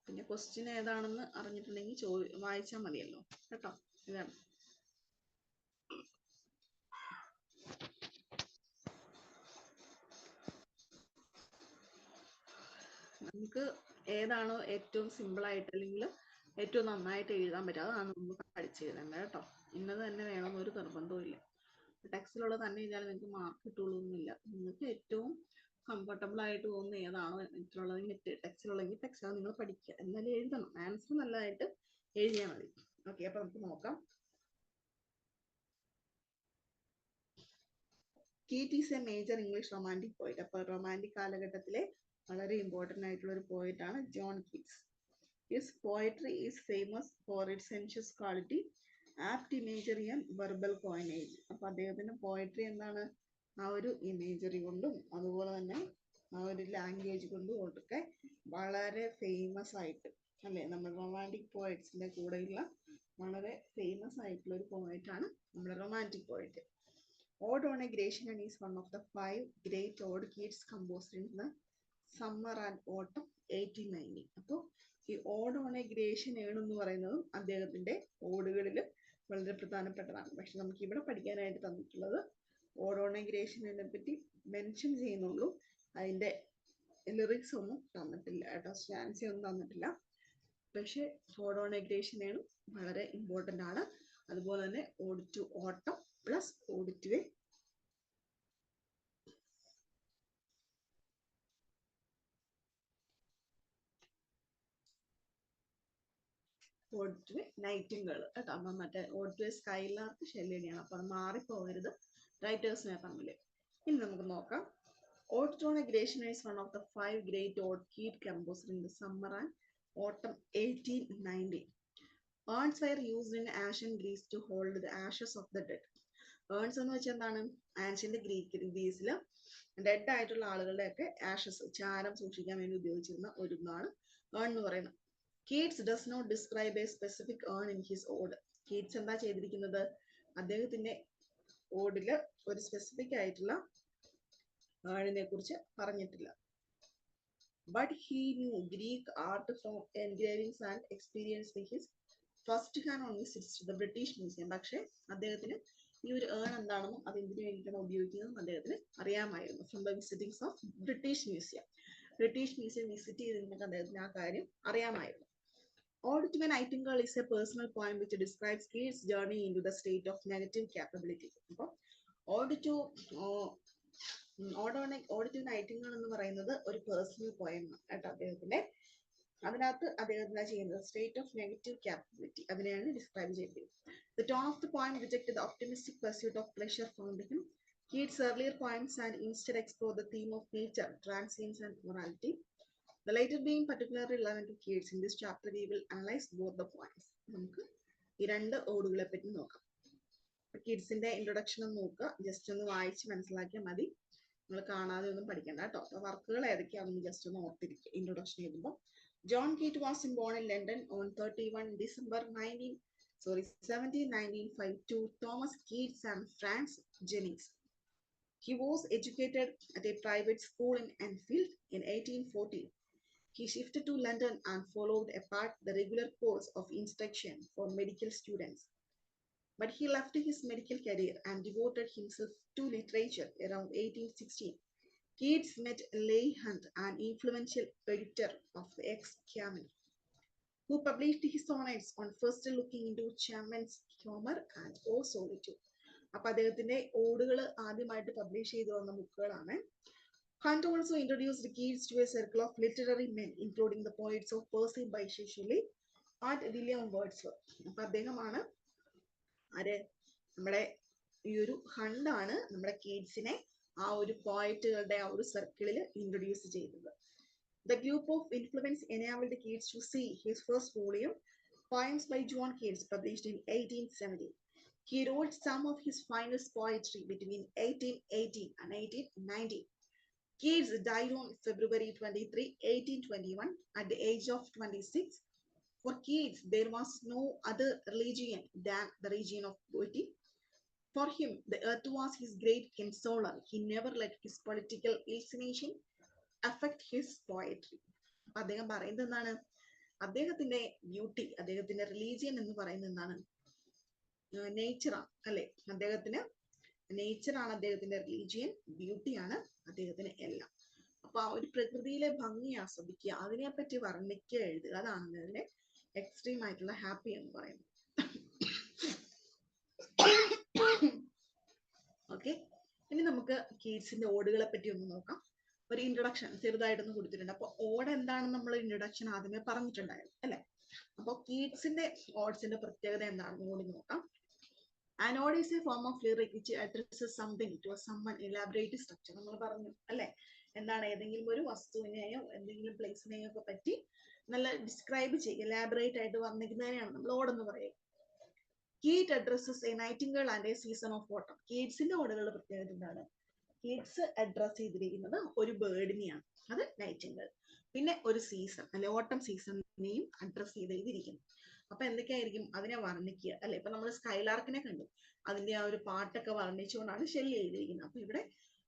പിന്നെ ക്വസ്റ്റ്യൻ ഏതാണെന്ന് അറിഞ്ഞിട്ടുണ്ടെങ്കിൽ വായിച്ചാൽ മതിയല്ലോ കേട്ടോ. ഇതാണ് നമുക്ക് ഏതാണോ ഏറ്റവും സിമ്പിൾ ആയിട്ട് അല്ലെങ്കിൽ ഏറ്റവും നന്നായിട്ട് എഴുതാൻ പറ്റുക അതാണ് നമ്മൾ പഠിച്ചു എഴുതേണ്ടത് കേട്ടോ. ഇന്നത് തന്നെ വേണമെന്ന് ഒരു നിർബന്ധവും ഇല്ല. ടെക്സ്റ്റിലുള്ളത് തന്നെ എഴുതിയാൽ നിങ്ങൾക്ക് മാർക്ക് കിട്ടുള്ളൂ എന്നില്ല. നിങ്ങൾക്ക് ഏറ്റവും കംഫർട്ടബിൾ ആയിട്ട് തോന്നുന്ന ഏതാണോ നെറ്റിലുള്ളതെങ്കിൽ ടെക്സ്റ്റിലുള്ളതെങ്കിൽ ടെക്സ്റ്റ് നിങ്ങൾ പഠിക്കുക, എന്നാലും എഴുതണം. ആൻസർ നല്ലതായിട്ട് എഴുതിയാൽ മതി. ഓക്കെ, അപ്പൊ നമുക്ക് നോക്കാം. Keats is a major English romantic poet. അപ്പൊ റൊമാൻറ്റിക് കാലഘട്ടത്തിലെ വളരെ ഇമ്പോർട്ടൻ്റ് ആയിട്ടുള്ള ഒരു പോയിറ്റ് ആണ് John Keats. His poetry is famous for its sensuous quality, apt imagery and verbal coinage. അപ്പൊ അദ്ദേഹത്തിന്റെ പോയട്രി എന്താണ്? ആ ഒരു ഇമേജറി കൊണ്ടും അതുപോലെ തന്നെ ആ ഒരു ലാംഗ്വേജ് കൊണ്ടും ഒക്കെ വളരെ ഫേമസ് ആയിട്ട് അല്ലെ, നമ്മൾ റൊമാൻറ്റിക് പോയറ്റ്സിന്റെ കൂടെയുള്ള വളരെ ഫേമസ് ആയിട്ടുള്ള ഒരു പോയറ്റ് ആണ് നമ്മുടെ romantic poet. Odd on a Grecian is one of the 5 great odd Keats composed in the summer and autumn 1890. അപ്പോൾ ഈ ഓഡ് ഓൺ എ ഗ്രേഷ്യൻ എന്ന് പറയുന്നതും അദ്ദേഹത്തിന്റെ ഓടുകളിൽ വളരെ പ്രധാനപ്പെട്ടതാണ്. പക്ഷെ നമുക്ക് ഇവിടെ പഠിക്കാനായിട്ട് തന്നിട്ടുള്ളത് ഓഡ് ഓൺ എ ഗ്രേഷ്യനെ പറ്റി മെൻഷൻ ചെയ്യുന്നുള്ളൂ, അതിന്റെ ലിറിക്സ് ഒന്നും തന്നിട്ടില്ല കേട്ടോ, സ്റ്റാൻസ ഒന്നും തന്നിട്ടില്ല. പക്ഷെ ഓഡ് ഓൺ എ ഗ്രേഷ്യൻ വളരെ ഇമ്പോർട്ടൻ്റ് ആണ്. അതുപോലെ തന്നെ ode to autumn plus ode to a ode to a nightingale കേട്ടോ. അപ്പം മറ്റേ ഓഡ് ടു എ സ്കൈലാർക്ക് ഷെല്ലിനെയാണ്. അപ്പം അത് മാറിപ്പോകരുത് റൈറ്റേഴ്സിനെ തമ്മിൽ. ഇനി നമുക്ക് നോക്കാം. Ode on a Grecian is one of the 5 great ode Keats composed in the summer and autumn 1890. Urns were used in ancient Greece to hold the ashes of the dead. Urns എന്ന് വെച്ചാൽ എന്താണ്? Ancient ഗ്രീസിൽ dead ആയിട്ടുള്ള ആളുകളുടെ ഒക്കെ Ashes, ചാരം സൂക്ഷിക്കാൻ വേണ്ടി ഉപയോഗിച്ചിരുന്ന ഒരു ഇതാണ് ഏൺ എന്ന് പറയുന്നത്. Keats does not describe a specific urn in his ode. Keats എന്താ ചെയ്തിരിക്കുന്നത്? അദ്ദേഹത്തിന്റെ ഓഡില് ഒരു സ്പെസിഫിക് ആയിട്ടുള്ള ഏണിനെ കുറിച്ച് പറഞ്ഞിട്ടില്ല. But he knew Greek art from engravings and experienced his first hand on visits to the British Museum. പക്ഷേ അദ്ദേഹത്തിന് ഈ ഒരു ഏൺ എന്താണെന്നും അത് എന്തിനു വേണ്ടിയിട്ടാണ് ഉപയോഗിക്കുന്നതെന്നും അദ്ദേഹത്തിന് അറിയാമായിരുന്നു. From the visitings of British Museum. British Museum visit ചെയ്തിരുന്നിട്ട് അദ്ദേഹത്തിന് ആ കാര്യം അറിയാമായിരുന്നു. Ode to a Nightingale is a personal poem which describes Keats' journey into the state of negative capability. അപ്പോൾ Ode to Nightingale എന്ന് പറയുന്നത് ഒരു പേഴ്സണൽ പോയം ആയിട്ട് അദ്ദേഹത്തിന്റെ. അതിനകത്ത് അദ്ദേഹം ചെയ്യുന്നത് സ്റ്റേറ്റ് ഓഫ് നെഗറ്റീവ് ക്യാപ്പബിലിറ്റി അതിനെയാണ് ഡിസ്ക്രൈബ് ചെയ്തത്. The tone of the poem rejected the optimistic pursuit of pleasure found in him. Keats' earlier poems and instead explore the theme of nature, transience and morality. The later being particularly relevant to Keats. In this chapter we will analyze both the poems. നമുക്ക് ഈ രണ്ട് ഓടുകളെ പറ്റി നോക്കാം. കിഡ്സിന്റെ introduction ഒന്ന് നോക്കുക, just ഒന്ന് വായിച്ച് മനസ്സിലാക്കിയാൽ മതി, നിങ്ങൾ കാണാതെ ഒന്നും പഠിക്കണ്ട കേട്ടോ. വർക്കുകൾ ഏതൊക്കെയാണെന്ന് ജസ്റ്റ് ഒന്ന് ഓർത്തിരിക്കുക ഇൻട്രൊഡക്ഷൻ എഴുതുമ്പോൾ. John Keats was born in London on 31 December 1795 to Thomas Keats and Frances Jennings. He was educated at a private school in Enfield in 1840. He shifted to London and followed apart the regular course of instruction for medical students. But he left his medical career and devoted himself to literature around 1816. Keats met Leigh Hunt, an influential editor of the Examiner, who published his sonnets on first looking into Chapman's humor and O Solitude. അപ്പോൾ അദ്ദേഹത്തിന്റെ ഓടുകൾ ആദ്യമായിട്ട് publish ചെയ്തു വന്ന ബുക്കുകളാണ്. Hunt also introduced Keats to a circle of literary men, including the poets of Percy Bysshe Shelley and William Wordsworth. അപ്പൊ അദ്ദേഹമാണ് നമ്മുടെ ഈ ഒരു ഹണ്ടാണ് നമ്മുടെ കീറ്റ്സിനെ ആ ഒരു പോയറ്റുകളുടെ ആ ഒരു സർക്കിളിൽ ഇൻട്രൊഡ്യൂസ് ചെയ്തത്. The group of influence enabled Keats to see his first volume, Poems by John Keats, published in 1870. He wrote some of his finest poetry between 1818 and 1890. Keats died on February 23, 1821, at the age of 26. For Keats, there was no other religion than the religion of poetry. For him, the earth was his great consoler. He never let his political inclination affect his poetry. അദ്ദേഹം പറയുന്നത് എന്താണ്? അദ്ദേഹത്തിന്റെ beauty, അദ്ദേഹത്തിന്റെ religion എന്ന് പറയുന്നത് എന്താണ്? നേച്ചറാണ് അല്ലെ? അദ്ദേഹത്തിന് നേച്ചറാണ് അദ്ദേഹത്തിന്റെ റിലീജിയൻ, ബ്യൂട്ടിയാണ് അദ്ദേഹത്തിന് എല്ലാം. അപ്പൊ ആ ഒരു പ്രകൃതിയിലെ ഭംഗി ആസ്വദിക്കുക, അതിനെപ്പറ്റി വർണ്ണിക്കുക, എഴുതുക, അതാണ് അതിന്റെ എക്സ്ട്രീം ആയിട്ടുള്ള ഹാപ്പി എന്ന് പറയുന്നത്. ഓക്കെ, ഇനി നമുക്ക് കീറ്റ്സിന്റെ ഓടുകളെ പറ്റി ഒന്ന് നോക്കാം. ഒരു ഇൻട്രൊഡക്ഷൻ ചെറുതായിട്ടൊന്ന് കൊടുത്തിട്ടുണ്ട്. അപ്പൊ ഓഡ് എന്താണെന്ന് നമ്മൾ ഇൻട്രൊഡക്ഷൻ ആദ്യമേ പറഞ്ഞിട്ടുണ്ടായിരുന്നു അല്ലെ? അപ്പൊ കീറ്റ്സിന്റെ ഓഡ്സിന്റെ പ്രത്യേകത എന്താണെന്ന് കൂടി നോക്കാം. An ode is a form of lyric which addresses something to someone, elaborate structure. നമ്മൾ പറഞ്ഞു അല്ലെ? എന്താണ്? ഏതെങ്കിലും ഒരു വസ്തുവിനെയോ എന്തെങ്കിലും പ്ലേസിനെയോ ഒക്കെ പറ്റി നല്ല ഡിസ്ക്രൈബ് ചെയ്യുക, എലാബറേറ്റ് ആയിട്ട് വർണ്ണിക്കുന്നതിനെയാണ് നമ്മൾ ഓടെന്ന് പറയുക. Keats addresses a nightingale and a season of autumn. കീറ്റ്സിന്റെ ഓടുകളുടെ പ്രത്യേകത എന്താണ്? കീറ്റ്സ് അഡ്രസ് ചെയ്തിരിക്കുന്നത് ഒരു ബേർഡിനെയാണ്, അത് നൈറ്റിംഗേൾ. പിന്നെ ഒരു സീസൺ അല്ലെ, ഓട്ടം സീസണിനെയും അഡ്രസ് ചെയ്തിരിക്കുന്നു. അപ്പൊ എന്തൊക്കെയായിരിക്കും അതിനെ വർണ്ണിക്കുക അല്ലെ? ഇപ്പൊ നമ്മൾ സ്കൈലാർക്കിനെ കണ്ടു, അതിന്റെ ആ ഒരു പാട്ടൊക്കെ വർണ്ണിച്ചുകൊണ്ടാണ് ഷെല്ലി എഴുതിയിരിക്കുന്നത്. അപ്പൊ ഇവിടെ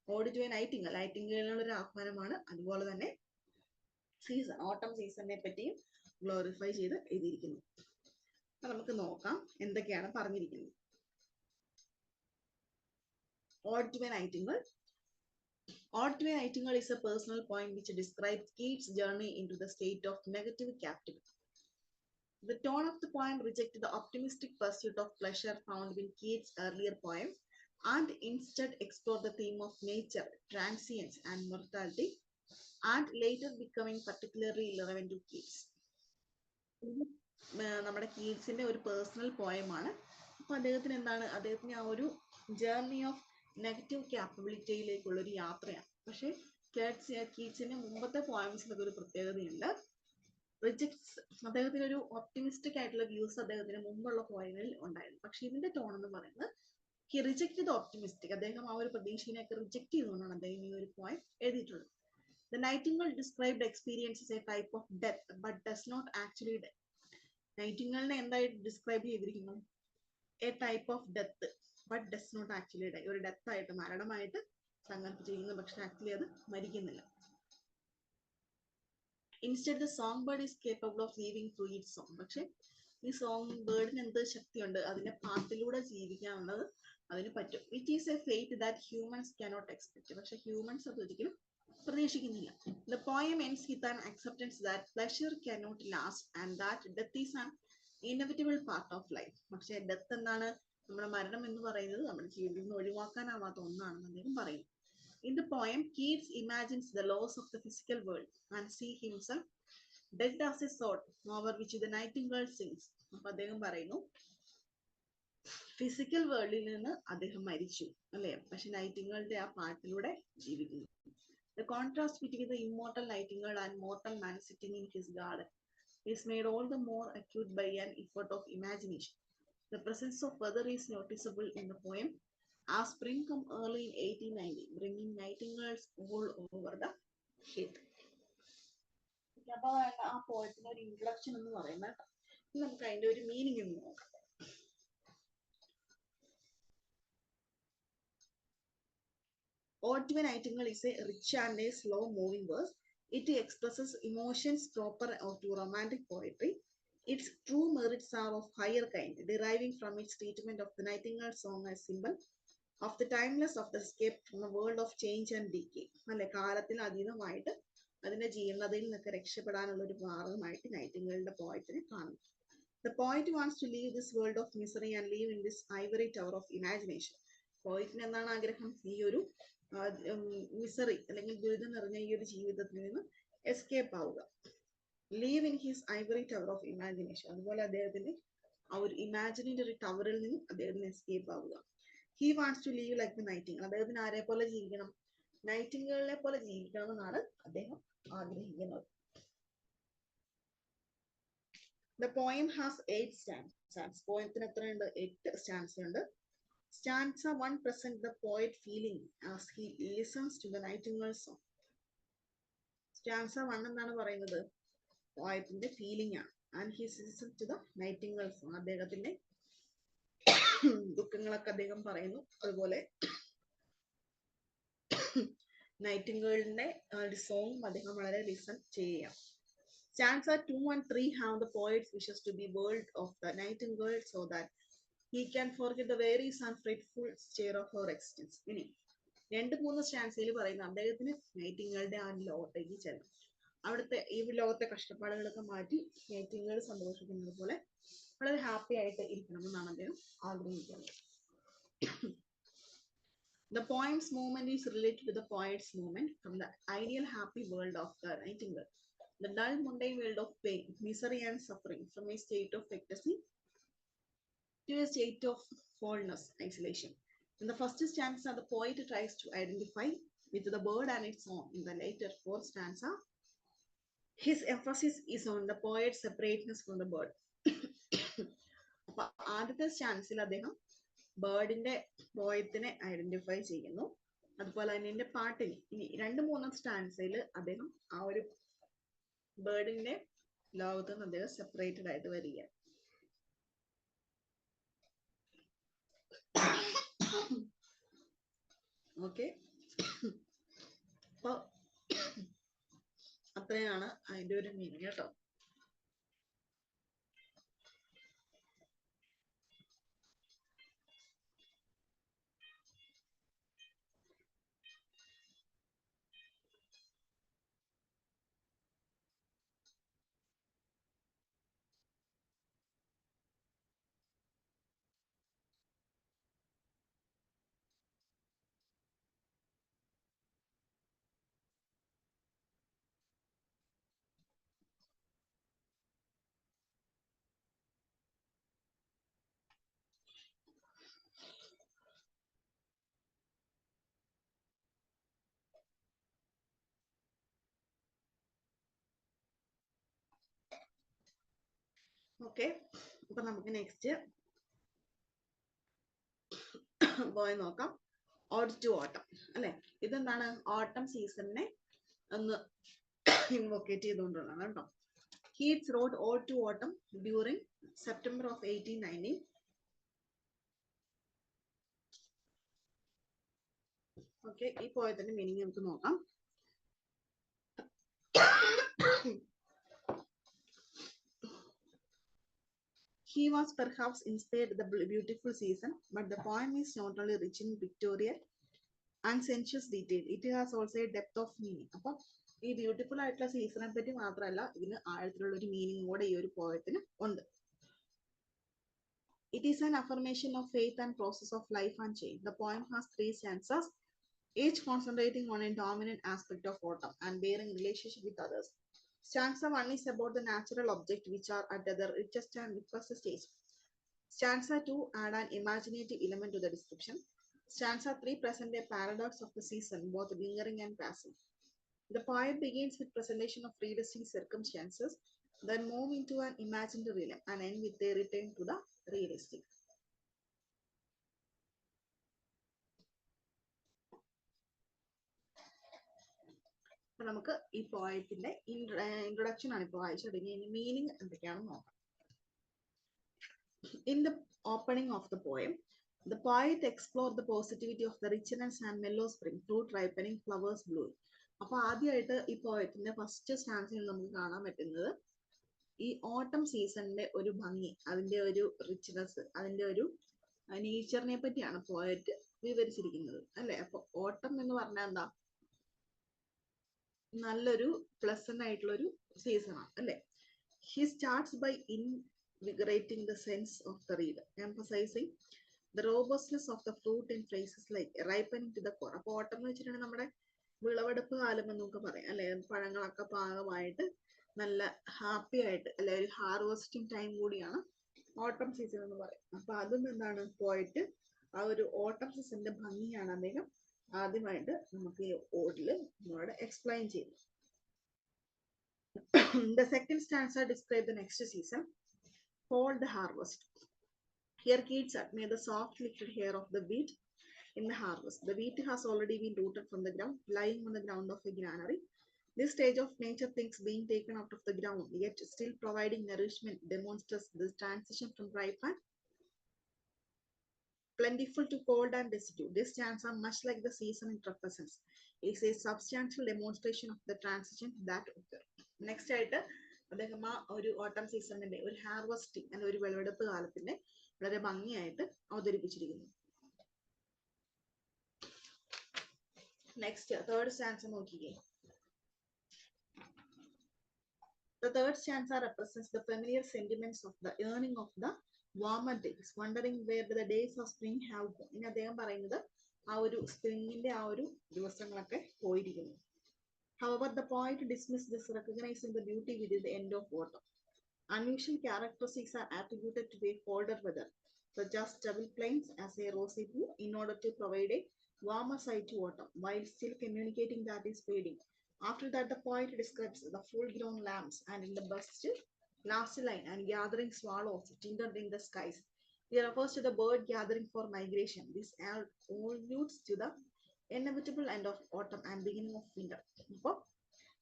ഓഡ് ടു എ നൈറ്റിംഗേൾ, നൈറ്റിംഗേളിനുള്ള ഒരു ആഹ്വാനമാണ്. അതുപോലെ തന്നെ സീസൺ, ഓട്ടം സീസണിനെ പറ്റിയും ഗ്ലോറിഫൈ ചെയ്ത് എഴുതിയിരിക്കുന്നു. അപ്പൊ നമുക്ക് നോക്കാം എന്തൊക്കെയാണ് പറഞ്ഞിരിക്കുന്നത്. Ode to a Nightingale. Ode to a Nightingale is a personal poem which describes Keats' journey into the state of negative captivity. The tone of the poem rejected the optimistic pursuit of pleasure found in Keats' earlier poem and instead explored the theme of nature, transience and mortality, and later becoming particularly relevant to Keats. നമ്മുടെ കീറ്റ്സിന്റെ ഒരു personal പോയമാണ്. അപ്പൊ അദ്ദേഹത്തിന് എന്താണ്? അദ്ദേഹത്തിന് ആ ഒരു journey of negative ക്യാപ്പബിലിറ്റിയിലേക്കുള്ള ഒരു യാത്രയാണ്. പക്ഷെ കീറ്റ്സിന്റെ മുമ്പത്തെ പോയംസിനൊക്കെ ഒരു പ്രത്യേകതയുണ്ട്. അദ്ദേഹത്തിന് ഒരു ഒപ്റ്റിമിസ്റ്റിക് ആയിട്ടുള്ള വ്യൂസ് അദ്ദേഹത്തിന് മുമ്പുള്ള പോയങ്ങളിൽ ഉണ്ടായിരുന്നു. പക്ഷെ ഇതിന്റെ ടോൺ എന്ന് പറയുന്നത് ഹി റിജക്റ്റഡ് ഓപ്റ്റിമിസ്റ്റിക്, അദ്ദേഹം ആ ഒരു പ്രതീക്ഷനെയൊക്കെ റിജക്ട് ചെയ്തുകൊണ്ടാണ് അദ്ദേഹം ഈ ഒരു പോയം എഴുതിയിട്ടുള്ളത്. The Nightingale described experience as a type of death but does not actually death. നൈറ്റിംഗേളിനെ എന്തായിട്ട് ഡിസ്ക്രൈബ് ചെയ്തിരിക്കുന്നു? A type of death but does not actually die. ഒരു ഡെത്ത് ആയിട്ട്, മരണമായിട്ട് സങ്കല്പിച്ചിരിക്കുന്നു, പക്ഷെ ആക്ച്വലി അത് മരിക്കുന്നില്ല. Instead the song bird is capable of living through it song. പക്ഷെ ഈ സോങ് ബേർഡിന് എന്ത് ശക്തിയുണ്ട്, അതിന്റെ പാട്ടിലൂടെ ജീവിക്കാനുള്ളത് അതിന് പറ്റും. It is A fate that humans cannot expect. പക്ഷെ ഹ്യൂമൻസ് അത് ഒരിക്കലും പ്രതീക്ഷിക്കുന്നില്ല. The poem ends with an acceptance that pleasure cannot last and that death is an inevitable part of life. പക്ഷെ ഡെത്ത് എന്താണ്, നമ്മുടെ മരണം എന്ന് പറയുന്നത് നമ്മുടെ ജീവിതത്തിൽ നിന്ന് ഒഴിവാക്കാനാവാത്ത ഒന്നാണെന്ന് അദ്ദേഹം പറയുന്നു. In the poem, Keats imagines the loss of the physical world and see himself dead as a sword over which the nightingale sings. അപ്പൊ അദ്ദേഹം പറയുന്നു, ഫിസിക്കൽ വേൾഡിൽ നിന്ന് അദ്ദേഹം മരിച്ചു അല്ലെ, പക്ഷെ നൈറ്റിംഗേളുടെ ആ പാട്ടിലൂടെ ജീവിക്കുന്നു. The contrast between the immortal nightingale and mortal man sitting in his garden is made all the more acute by an effort of imagination. The presence of weather is noticeable in the poem as spring come early in 1890, bringing nightingales all over the head. അപ്പൊ ആ പോയത്തിന്റെ ഒരു introduction എന്ന് പറയുന്നത്, നമുക്ക് അതിന്റെ ഒരു meaning ഒന്ന് നോക്കാം. Ode to a Nightingale is a rich and a slow moving verse. It expresses emotions proper to romantic poetry. Its true merits are of higher kind, deriving from its treatment of the Nightingale song as symbol of the timeless of the escape from a world of change and decay. അല്ലെ, കാലത്തിൽ അതീതമായിട്ട് അതിന്റെ ജീർണതയിൽ നിന്നൊക്കെ രക്ഷപ്പെടാനുള്ള ഒരു മാർഗമായിട്ട് നൈറ്റിംഗേളിന്റെ പോയറ്റിനെ കാണുന്നു. The poet wants to leave this world of misery and live in this ivory tower of imagination. പോയറ്റിന് എന്താണ് ആഗ്രഹം, ഈ ഒരു മിസറി അല്ലെങ്കിൽ ദുരിതം നിറഞ്ഞ ഈ ഒരു ജീവിതത്തിൽ നിന്ന് എസ്കേപ്പ് ആവുക. Leave in his Ivory tower of imagination. അതുപോലെ അദ്ദേഹത്തിന്റെ ആ ഒരു ഇമാജിനറി ടവറിൽ നിന്നും അദ്ദേഹത്തിന് എസ്കേപ്പ് ആവുക. He wants to leave like the nightingale. അദ്ദേഹത്തിന് ആരെ പോലെ ജീവിക്കണം, നൈറ്റിംഗേളിനെ പോലെ ജീവിക്കണം എന്നാണ് അദ്ദേഹം ആഗ്രഹിക്കുന്നത്. The poem has 8 stanzas. പോയത്തിന് എത്രയുണ്ട്, 8 stanzas ഉണ്ട്. Stanza 1 presents the poet feeling as he listens to the nightingale song. Stanza 1 എന്താണ് പറയുന്നത്, പോയത്തിന്റെ ഫീലിംഗ് ആണ്. And he listens to the nightingale song. അദ്ദേഹത്തിന്റെ ദുഃഖങ്ങളൊക്കെ അദ്ദേഹം പറയുന്നു. അതുപോലെ നൈറ്റിംഗേളിന്റെ സോങ് അദ്ദേഹം വളരെ ലിസൺ ചെയ്യാം. Stanza 2 and 3 have the poet's wishes to be world of the nightingale so that he can forget the wearies and fretful stare of her existence. ഇനി 2-3 സ്റ്റാൻസയിൽ പറയുന്ന അദ്ദേഹത്തിന് നൈറ്റിംഗേളുടെ ആ ലോകത്തേക്ക് ചെല്ലണം, അവിടുത്തെ ഈ ലോകത്തെ കഷ്ടപ്പാടുകളൊക്കെ മാറ്റി നൈറ്റിംഗേൾ സന്തോഷിക്കുന്നത് പോലെ വളരെ ഹാപ്പി ആയിട്ട് ഇരിക്കണമെന്നാണ് അദ്ദേഹം ആഗ്രഹിക്കുന്നത്. The poem's movement is related to the poet's movement from the ideal happy world of the nightingale, the dull mundane world of pain, misery and suffering, from a state of ecstasy to a state of wholeness, isolation. In the first stanza, the poet tries to identify with the bird and its song. In the later 4th stanza, his emphasis is on the poet's separateness from the bird. അപ്പൊ ആദ്യത്തെ സ്റ്റാൻസിൽ അദ്ദേഹം ബേർഡിന്റെ പോയത്തിനെ identify ചെയ്യുന്നു. അതുപോലെ തന്നെ എന്റെ പാട്ടിൽ ഇനി 2-3 സ്റ്റാൻസയിൽ അദ്ദേഹം ആ ഒരു ബേർഡിന്റെ ലോകത്ത് നിന്ന് അദ്ദേഹം സെപ്പറേറ്റഡ് ആയിട്ട് വരികയാണ്. ഓക്കെ, അപ്പൊ അത്രയാണ് അതിന്റെ ഒരു മീനിങ് കേട്ടോ. ഓക്കെ, അപ്പൊ നമുക്ക് നെക്സ്റ്റ് പോയി നോക്കാം. ഓഡ് ടു ഓട്ടം അല്ലെ, ഇതെന്താണ്, ഓട്ടം സീസണിനെ ഒന്ന് ഇൻവോക്കേറ്റ് ചെയ്തുകൊണ്ടുള്ളതാണ് കേട്ടോ. Keats wrote Ode to Autumn during September of 1890. Okay, ഈ പോയതിന്റെ മീനിങ് നമുക്ക് നോക്കാം. He was perhaps inspired the beautiful season, but the poem is not only rich in pictorial and sensuous detail, it has also a depth of meaning. അപ്പം ഈ beautiful ആയിട്ടുള്ള സീസണെ പറ്റി മാത്രമല്ല, ഇതിന് ആഴത്തിലുള്ള ഒരു മീനിങ് കൂടെ ഈ ഒരു പോയത്തിന് ഉണ്ട്. It is an affirmation of faith and process of life and change. The poem has 3 stanzas, each concentrating on a dominant aspect of autumn and bearing relationship with others. Stanza 1 is about the natural objects which are at the richest and deepest stage. Stanza 2 add an imaginative element to the description. Stanza 3 present a paradox of the season, both lingering and passing. The poem begins with presentation of predestined circumstances, then move into an imaginary realm and end with a return to the realistic. നമുക്ക് ഈ പോയത്തിന്റെ introduction ആണ് ഇപ്പോൾ വായിച്ചു തുടങ്ങി. Meaning എന്തൊക്കെയാണെന്ന് നോക്കാം. In the opening of the poem, the poet explored the positivity of the richness and mellow spring, fruit ripening, flowers blooming. അപ്പൊ ആദ്യമായിട്ട് ഈ പോയത്തിന്റെ ഫസ്റ്റ് സ്റ്റാൻസിൽ നമുക്ക് കാണാൻ പറ്റുന്നത് ഈ ഓട്ടം സീസണിന്റെ ഒരു ഭംഗി, അതിന്റെ ഒരു റിച്ച്നെസ്, അതിന്റെ ഒരു നേച്ചറിനെ പറ്റിയാണ് പോയറ്റ് വിവരിച്ചിരിക്കുന്നത് അല്ലെ. അപ്പൊ ഓട്ടം എന്ന് പറഞ്ഞാൽ എന്താ, നല്ലൊരു പ്ലസന്റ് ആയിട്ടുള്ള ഒരു സീസണാണ് അല്ലെ. He starts by invigorating the sense of the reader, emphasizing the robustness of the fruit in phrases like ripening to the core. അപ്പൊ ഓട്ടം എന്ന് വെച്ചിട്ടുണ്ടെങ്കിൽ നമ്മുടെ വിളവെടുപ്പ് കാലം എന്ന് നമുക്ക് പറയാം അല്ലെ. പഴങ്ങളൊക്കെ പാകമായിട്ട് നല്ല ഹാപ്പി ആയിട്ട് അല്ലെ, ഒരു ഹാർവെസ്റ്റിംഗ് ടൈം കൂടിയാണ് ഓട്ടം സീസൺ എന്ന് പറയും. അപ്പൊ അതും എന്താണ്, പോയിട്ട് ആ ഒരു ഓട്ടം സീസണിന്റെ ഭംഗിയാണ് അദ്ദേഹം ആദ്യമായിട്ട് നമുക്ക് ഈ ഓഡില് നമ്മളോട് എക്സ്പ്ലെയിൻ ചെയ്തു. The second stanza describes the next season, called the harvest. Here Keats admires the soft lifted hair of the wheat in the harvest. The wheat has already been rooted from the ground, lying on the ground of a granary. This stage of nature things being taken out of the ground, yet still providing nourishment, demonstrates the transition from ripe and plentiful to cold and destitute. This stanza, much like the season it represents, is a substantial demonstration of the transition that occur. Next ആയിട്ട് അദ്ദേഹം ആ ഒരു ഓട്ടം സീസണിന്റെ ഒരു harvesting അല്ലെ, ഒരു വിളവെടുപ്പ് കാലത്തിന്റെ വളരെ ഭംഗിയായിട്ട് അവതരിപ്പിച്ചിരിക്കുന്നു. നെക്സ്റ്റ് തേർഡ് സ്റ്റാൻസ നോക്കിക്കേ. The third stanza represents the familiar sentiments of the yearning of the warmer days, wondering where the days of spring have gone. ഇനി അദ്ദേഹം പറയുന്നത് ആ ഒരു സ്പ്രിങ്ങിന്റെ ആ ഒരു ദിവസങ്ങളൊക്കെ പോയിരിക്കുന്നു. However, the poet dismissed this, recognizing the beauty within the end of autumn. Unusual characteristics are attributed to a colder weather, such as stubble plains as a rosy blue, in order to provide a warmer side to autumn, while still communicating that is fading. After that, the poet describes the full-grown lambs and in the last line, and gathering swallows tinted in the skies. He refers to the bird gathering for migration. This alludes to the inevitable end of autumn and beginning of winter. അപ്പോൾ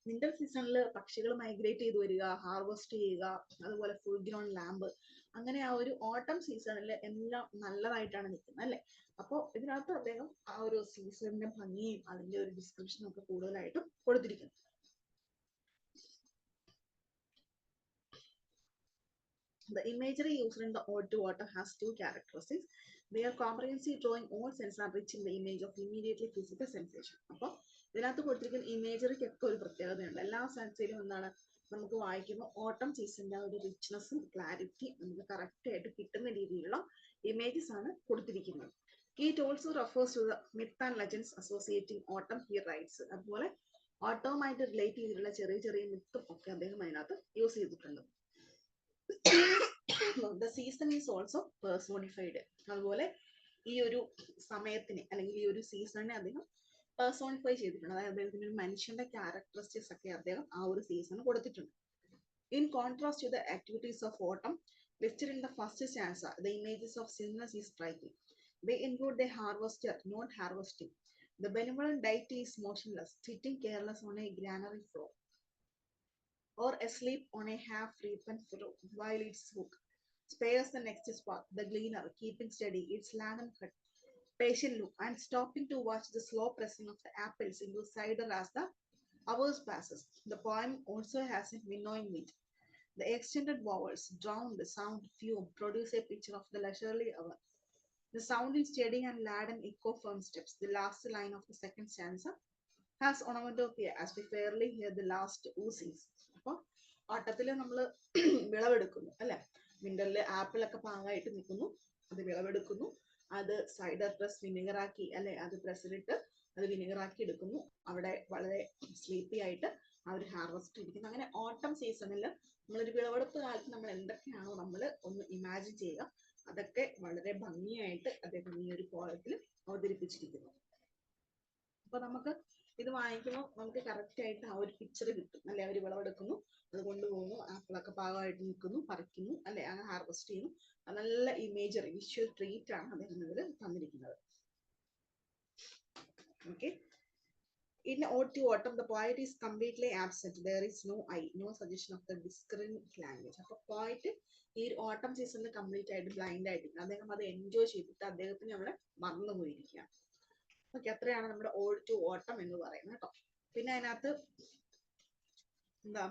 winter സീസണിൽ പക്ഷികൾ migrate ചെയ്ത് വരിക, harvest ചെയ്യുക, അതുപോലെ full grown lamp, അങ്ങനെ ആ ഒരു ഓട്ടം സീസണിൽ എല്ലാം നല്ലതായിട്ടാണ് നിൽക്കുന്നത് അല്ലെ. അപ്പോൾ ഇതിനകത്ത് അദ്ദേഹം ആ ഒരു സീസണിന്റെ ഭംഗിയും അതിന്റെ ഒരു ഡിസ്ക്രിപ്ഷനും ഒക്കെ കൂടുതലായിട്ടും കൊടുത്തിരിക്കുന്നു. The imagery used in the ode to autumn has 2 characteristics. They are comprehensive, drawing all sense and rich in the image of immediately physical sensation. അപ്പോൾ ഇതിനകത്ത് കൊടുത്തിരിക്കുന്ന ഇമേജറിക്ക് ഒക്കെ ഒരു പ്രത്യേകതയുണ്ട്. എല്ലാ സെൻസിലും എന്താണ്, നമുക്ക് വായിക്കുമ്പോൾ ഓട്ടം സീസണിന്റെ ഒരു റിച്ച്നെസ്സും ക്ലാരിറ്റി നമുക്ക് കറക്റ്റ് ആയിട്ട് കിട്ടുന്ന രീതിയിലുള്ള ഇമേജസ് ആണ് കൊടുത്തിരിക്കുന്നത്. It also refers to the myth and legends associating autumn, he writes. അതുപോലെ ഓട്ടവുമായിട്ട് റിലേറ്റ് ചെയ്തിട്ടുള്ള ചെറിയ ചെറിയ മിത്തും ഒക്കെ അദ്ദേഹം അതിനകത്ത് യൂസ് ചെയ്തിട്ടുണ്ട്. The season is also personified. അതുപോലെ ഈ ഒരു സമയത്തിനെ അല്ലെങ്കിൽ ഈ ഒരു സീസണിനെ അദ്ദേഹം പേഴ്സോണിഫൈ ചെയ്തിട്ടുണ്ട്. അതായത് അദ്ദേഹത്തിന്റെ ഒരു മനുഷ്യന്റെ ക്യാരക്ടറിസ്റ്റിക്സ് ഒക്കെ അദ്ദേഹം ആ ഒരു സീസൺ കൊടുത്തിട്ടുണ്ട്. In contrast to the activities of autumn listed in the first stanza, the images of stillness is striking. They include the harvester not harvesting. The benevolent deity is motionless, sitting careless on a granary floor, or asleep on a half-ripened furrow, while its hook spares the next spark, the gleaner keeping steady its laden head, patient look and stopping to watch the slow pressing of the apples into cider as the hours passes. The poem also has a winnowing beat. The extended vowels drown the sound fume, produce a picture of the leisurely hour. The sound is steady and laden echo firm steps. The last line of the second stanza has onomatopoeia as we fairly hear the last oozings. അപ്പോൾ ഓട്ടത്തിൽ നമ്മൾ വിളവെടുക്കുന്നു അല്ലെ, വിന്ററിൽ ആപ്പിളൊക്കെ പാകമായിട്ട് നിൽക്കുന്നു, അത് വിളവെടുക്കുന്നു, അത് cider press വിനെഗറാക്കി അല്ലെ, അത് പ്രസ്സിലിട്ട് അത് വിനെഗറാക്കി എടുക്കുന്നു, അവിടെ വളരെ സ്ലീപ്പി ആയിട്ട് ആ ഒരു ഹാർവസ്റ്റ് ഇരിക്കുന്നു. അങ്ങനെ ഓട്ടം സീസണിൽ നമ്മളൊരു വിളവെടുപ്പ് കാലത്ത് നമ്മൾ എന്തൊക്കെയാണോ നമ്മൾ ഒന്ന് ഇമാജിൻ ചെയ്യുക, അതൊക്കെ വളരെ ഭംഗിയായിട്ട് അദ്ദേഹം ഈ ഒരു പോയത്തിൽ അവതരിപ്പിച്ചിരിക്കുന്നു. അപ്പൊ നമുക്ക് ഇത് വായിക്കുമ്പോൾ നമുക്ക് കറക്റ്റ് ആയിട്ട് ആ ഒരു പിക്ചർ കിട്ടും അല്ലെ. അവർ വിളവെടുക്കുന്നു, അത് കൊണ്ടുപോകുന്നു, ആപ്പിളൊക്കെ പാകമായിട്ട് നിൽക്കുന്നു, പറിക്കുന്നു അല്ലെ, അങ്ങനെ ഹാർവെസ്റ്റ് ചെയ്യുന്നു. നല്ല ഇമേജറി വിഷ്വൽ ട്രീറ്റ് ആണ് അദ്ദേഹം ഇതിൽ തന്നിരിക്കുന്നത്. Okay. In Ode to Autumn, the poet is completely absent. There is no eye, no suggestion of the discerned language. അപ്പോൾ പോയിട്ട് ഈ ഓട്ടം സീസണിൽ കംപ്ലീറ്റ് ആയിട്ട് ബ്ലൈൻഡ് ആയിട്ട് അദ്ദേഹം അത് എൻജോയ് ചെയ്തിട്ട് അദ്ദേഹത്തിന് അവിടെ മറന്നുപോയിരിക്കുകയാണ്. ഓക്കെ, അത്രയാണ് നമ്മുടെ ഓഡ് ടു ഓട്ടം എന്ന് പറയുന്നത് കേട്ടോ. പിന്നെ അതിനകത്ത് എന്താ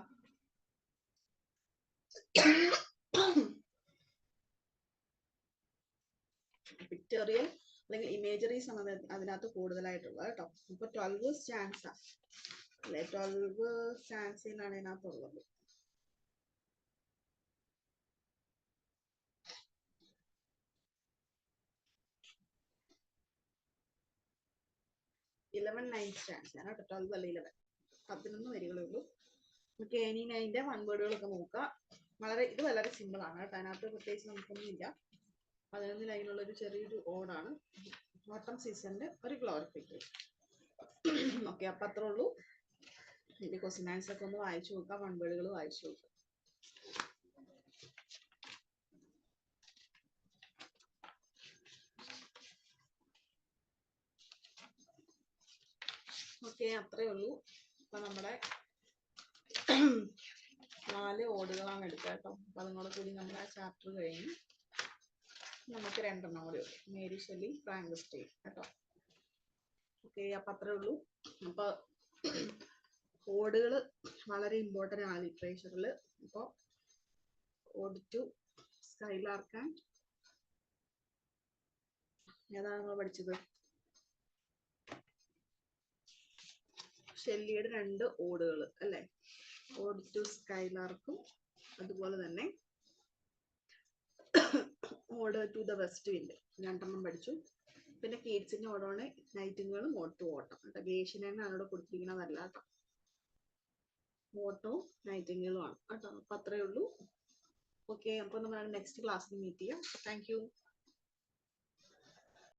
പിക്ടോറിയൽ അല്ലെങ്കിൽ ഇമേജറീസ് ആണ് അതിനകത്ത് കൂടുതലായിട്ടുള്ളത് കേട്ടോ. ഇപ്പൊ 12 സ്റ്റാൻസ അല്ലെ, 12 സ്റ്റാൻസിലാണ് ഇതിനകത്തുള്ളത്. ഇലവൻ 9 സ്റ്റാൻസ് ആണ് കേട്ടോ, 12 അല്ല 11, 11 വരികളേ ഉള്ളൂ. നമുക്ക് ഇനി അതിന്റെ വൺ വേർഡുകളൊക്കെ നോക്കാം. ഇത് വളരെ സിമ്പിൾ ആണ് കേട്ടോ, അതിനകത്ത് പ്രത്യേകിച്ച് നമുക്കൊന്നും ഇല്ല. 11 ലൈനുള്ള ഒരു ചെറിയൊരു ഓടാണ്, ഓട്ടം സീസണിന്റെ ഒരു ഗ്ലോറിഫിക്കേഷൻ. ഓക്കെ, അപ്പൊ അത്രേ ഉള്ളൂ. ഇതിന്റെ ക്വസ്റ്റ്യൻ ആൻസർ ഒക്കെ ഒന്ന് വായിച്ചു നോക്കാം, വൺ വേർഡുകൾ വായിച്ചു നോക്കാം. ഓക്കെ, അത്രേ ഉള്ളൂ. അപ്പൊ നമ്മുടെ 4 ഓടുകളാണ് എടുക്കുക കേട്ടോ. അപ്പൊ അതുകൂടെ കൂടി നമ്മുടെ ആ ചാപ്റ്റർ കഴിഞ്ഞു. നമുക്ക് 2 എണ്ണം കൂടി ഉള്ളൂ, മേരി ഷെല്ലി, ഫ്രാങ്കസ്റ്റൈൻ കേട്ടോ. ഓക്കെ, അപ്പൊ അത്രേ ഉള്ളൂ. അപ്പൊ ഓടുകൾ വളരെ ഇമ്പോർട്ടൻ്റ് ആണ് ലിറ്ററേച്ചറിൽ. അപ്പോൾ ഓഡ് ടു സ്കൈലാർക്ക് ആൻഡ് ഏതാണ് നമ്മൾ പഠിച്ചത്? ഷെല്ലിയുടെ 2 ഓടുകൾ അല്ലെ, ഓഡ് ടു സ്കൈലാർക്കും അതുപോലെ തന്നെ ode to the west wind 2 എണ്ണം പഠിച്ചു. പിന്നെ കീറ്റ്സിന്റെ ഓടാണ് നൈറ്റിംഗേളും ഓഡ് ടു ഓട്ടം കേട്ടോ. ഗേഷ്യനാണ് അവിടെ കൊടുത്തിരിക്കുന്നതല്ല കേട്ടോ, ഓട്ടോ നൈറ്റിംഗേളും ആണ് കേട്ടോ. അപ്പൊ അത്രേ ഉള്ളൂ. ഓക്കെ, അപ്പൊ നമ്മൾ നെക്സ്റ്റ് ക്ലാസ്സിൽ മീറ്റ് ചെയ്യാം. Thank you.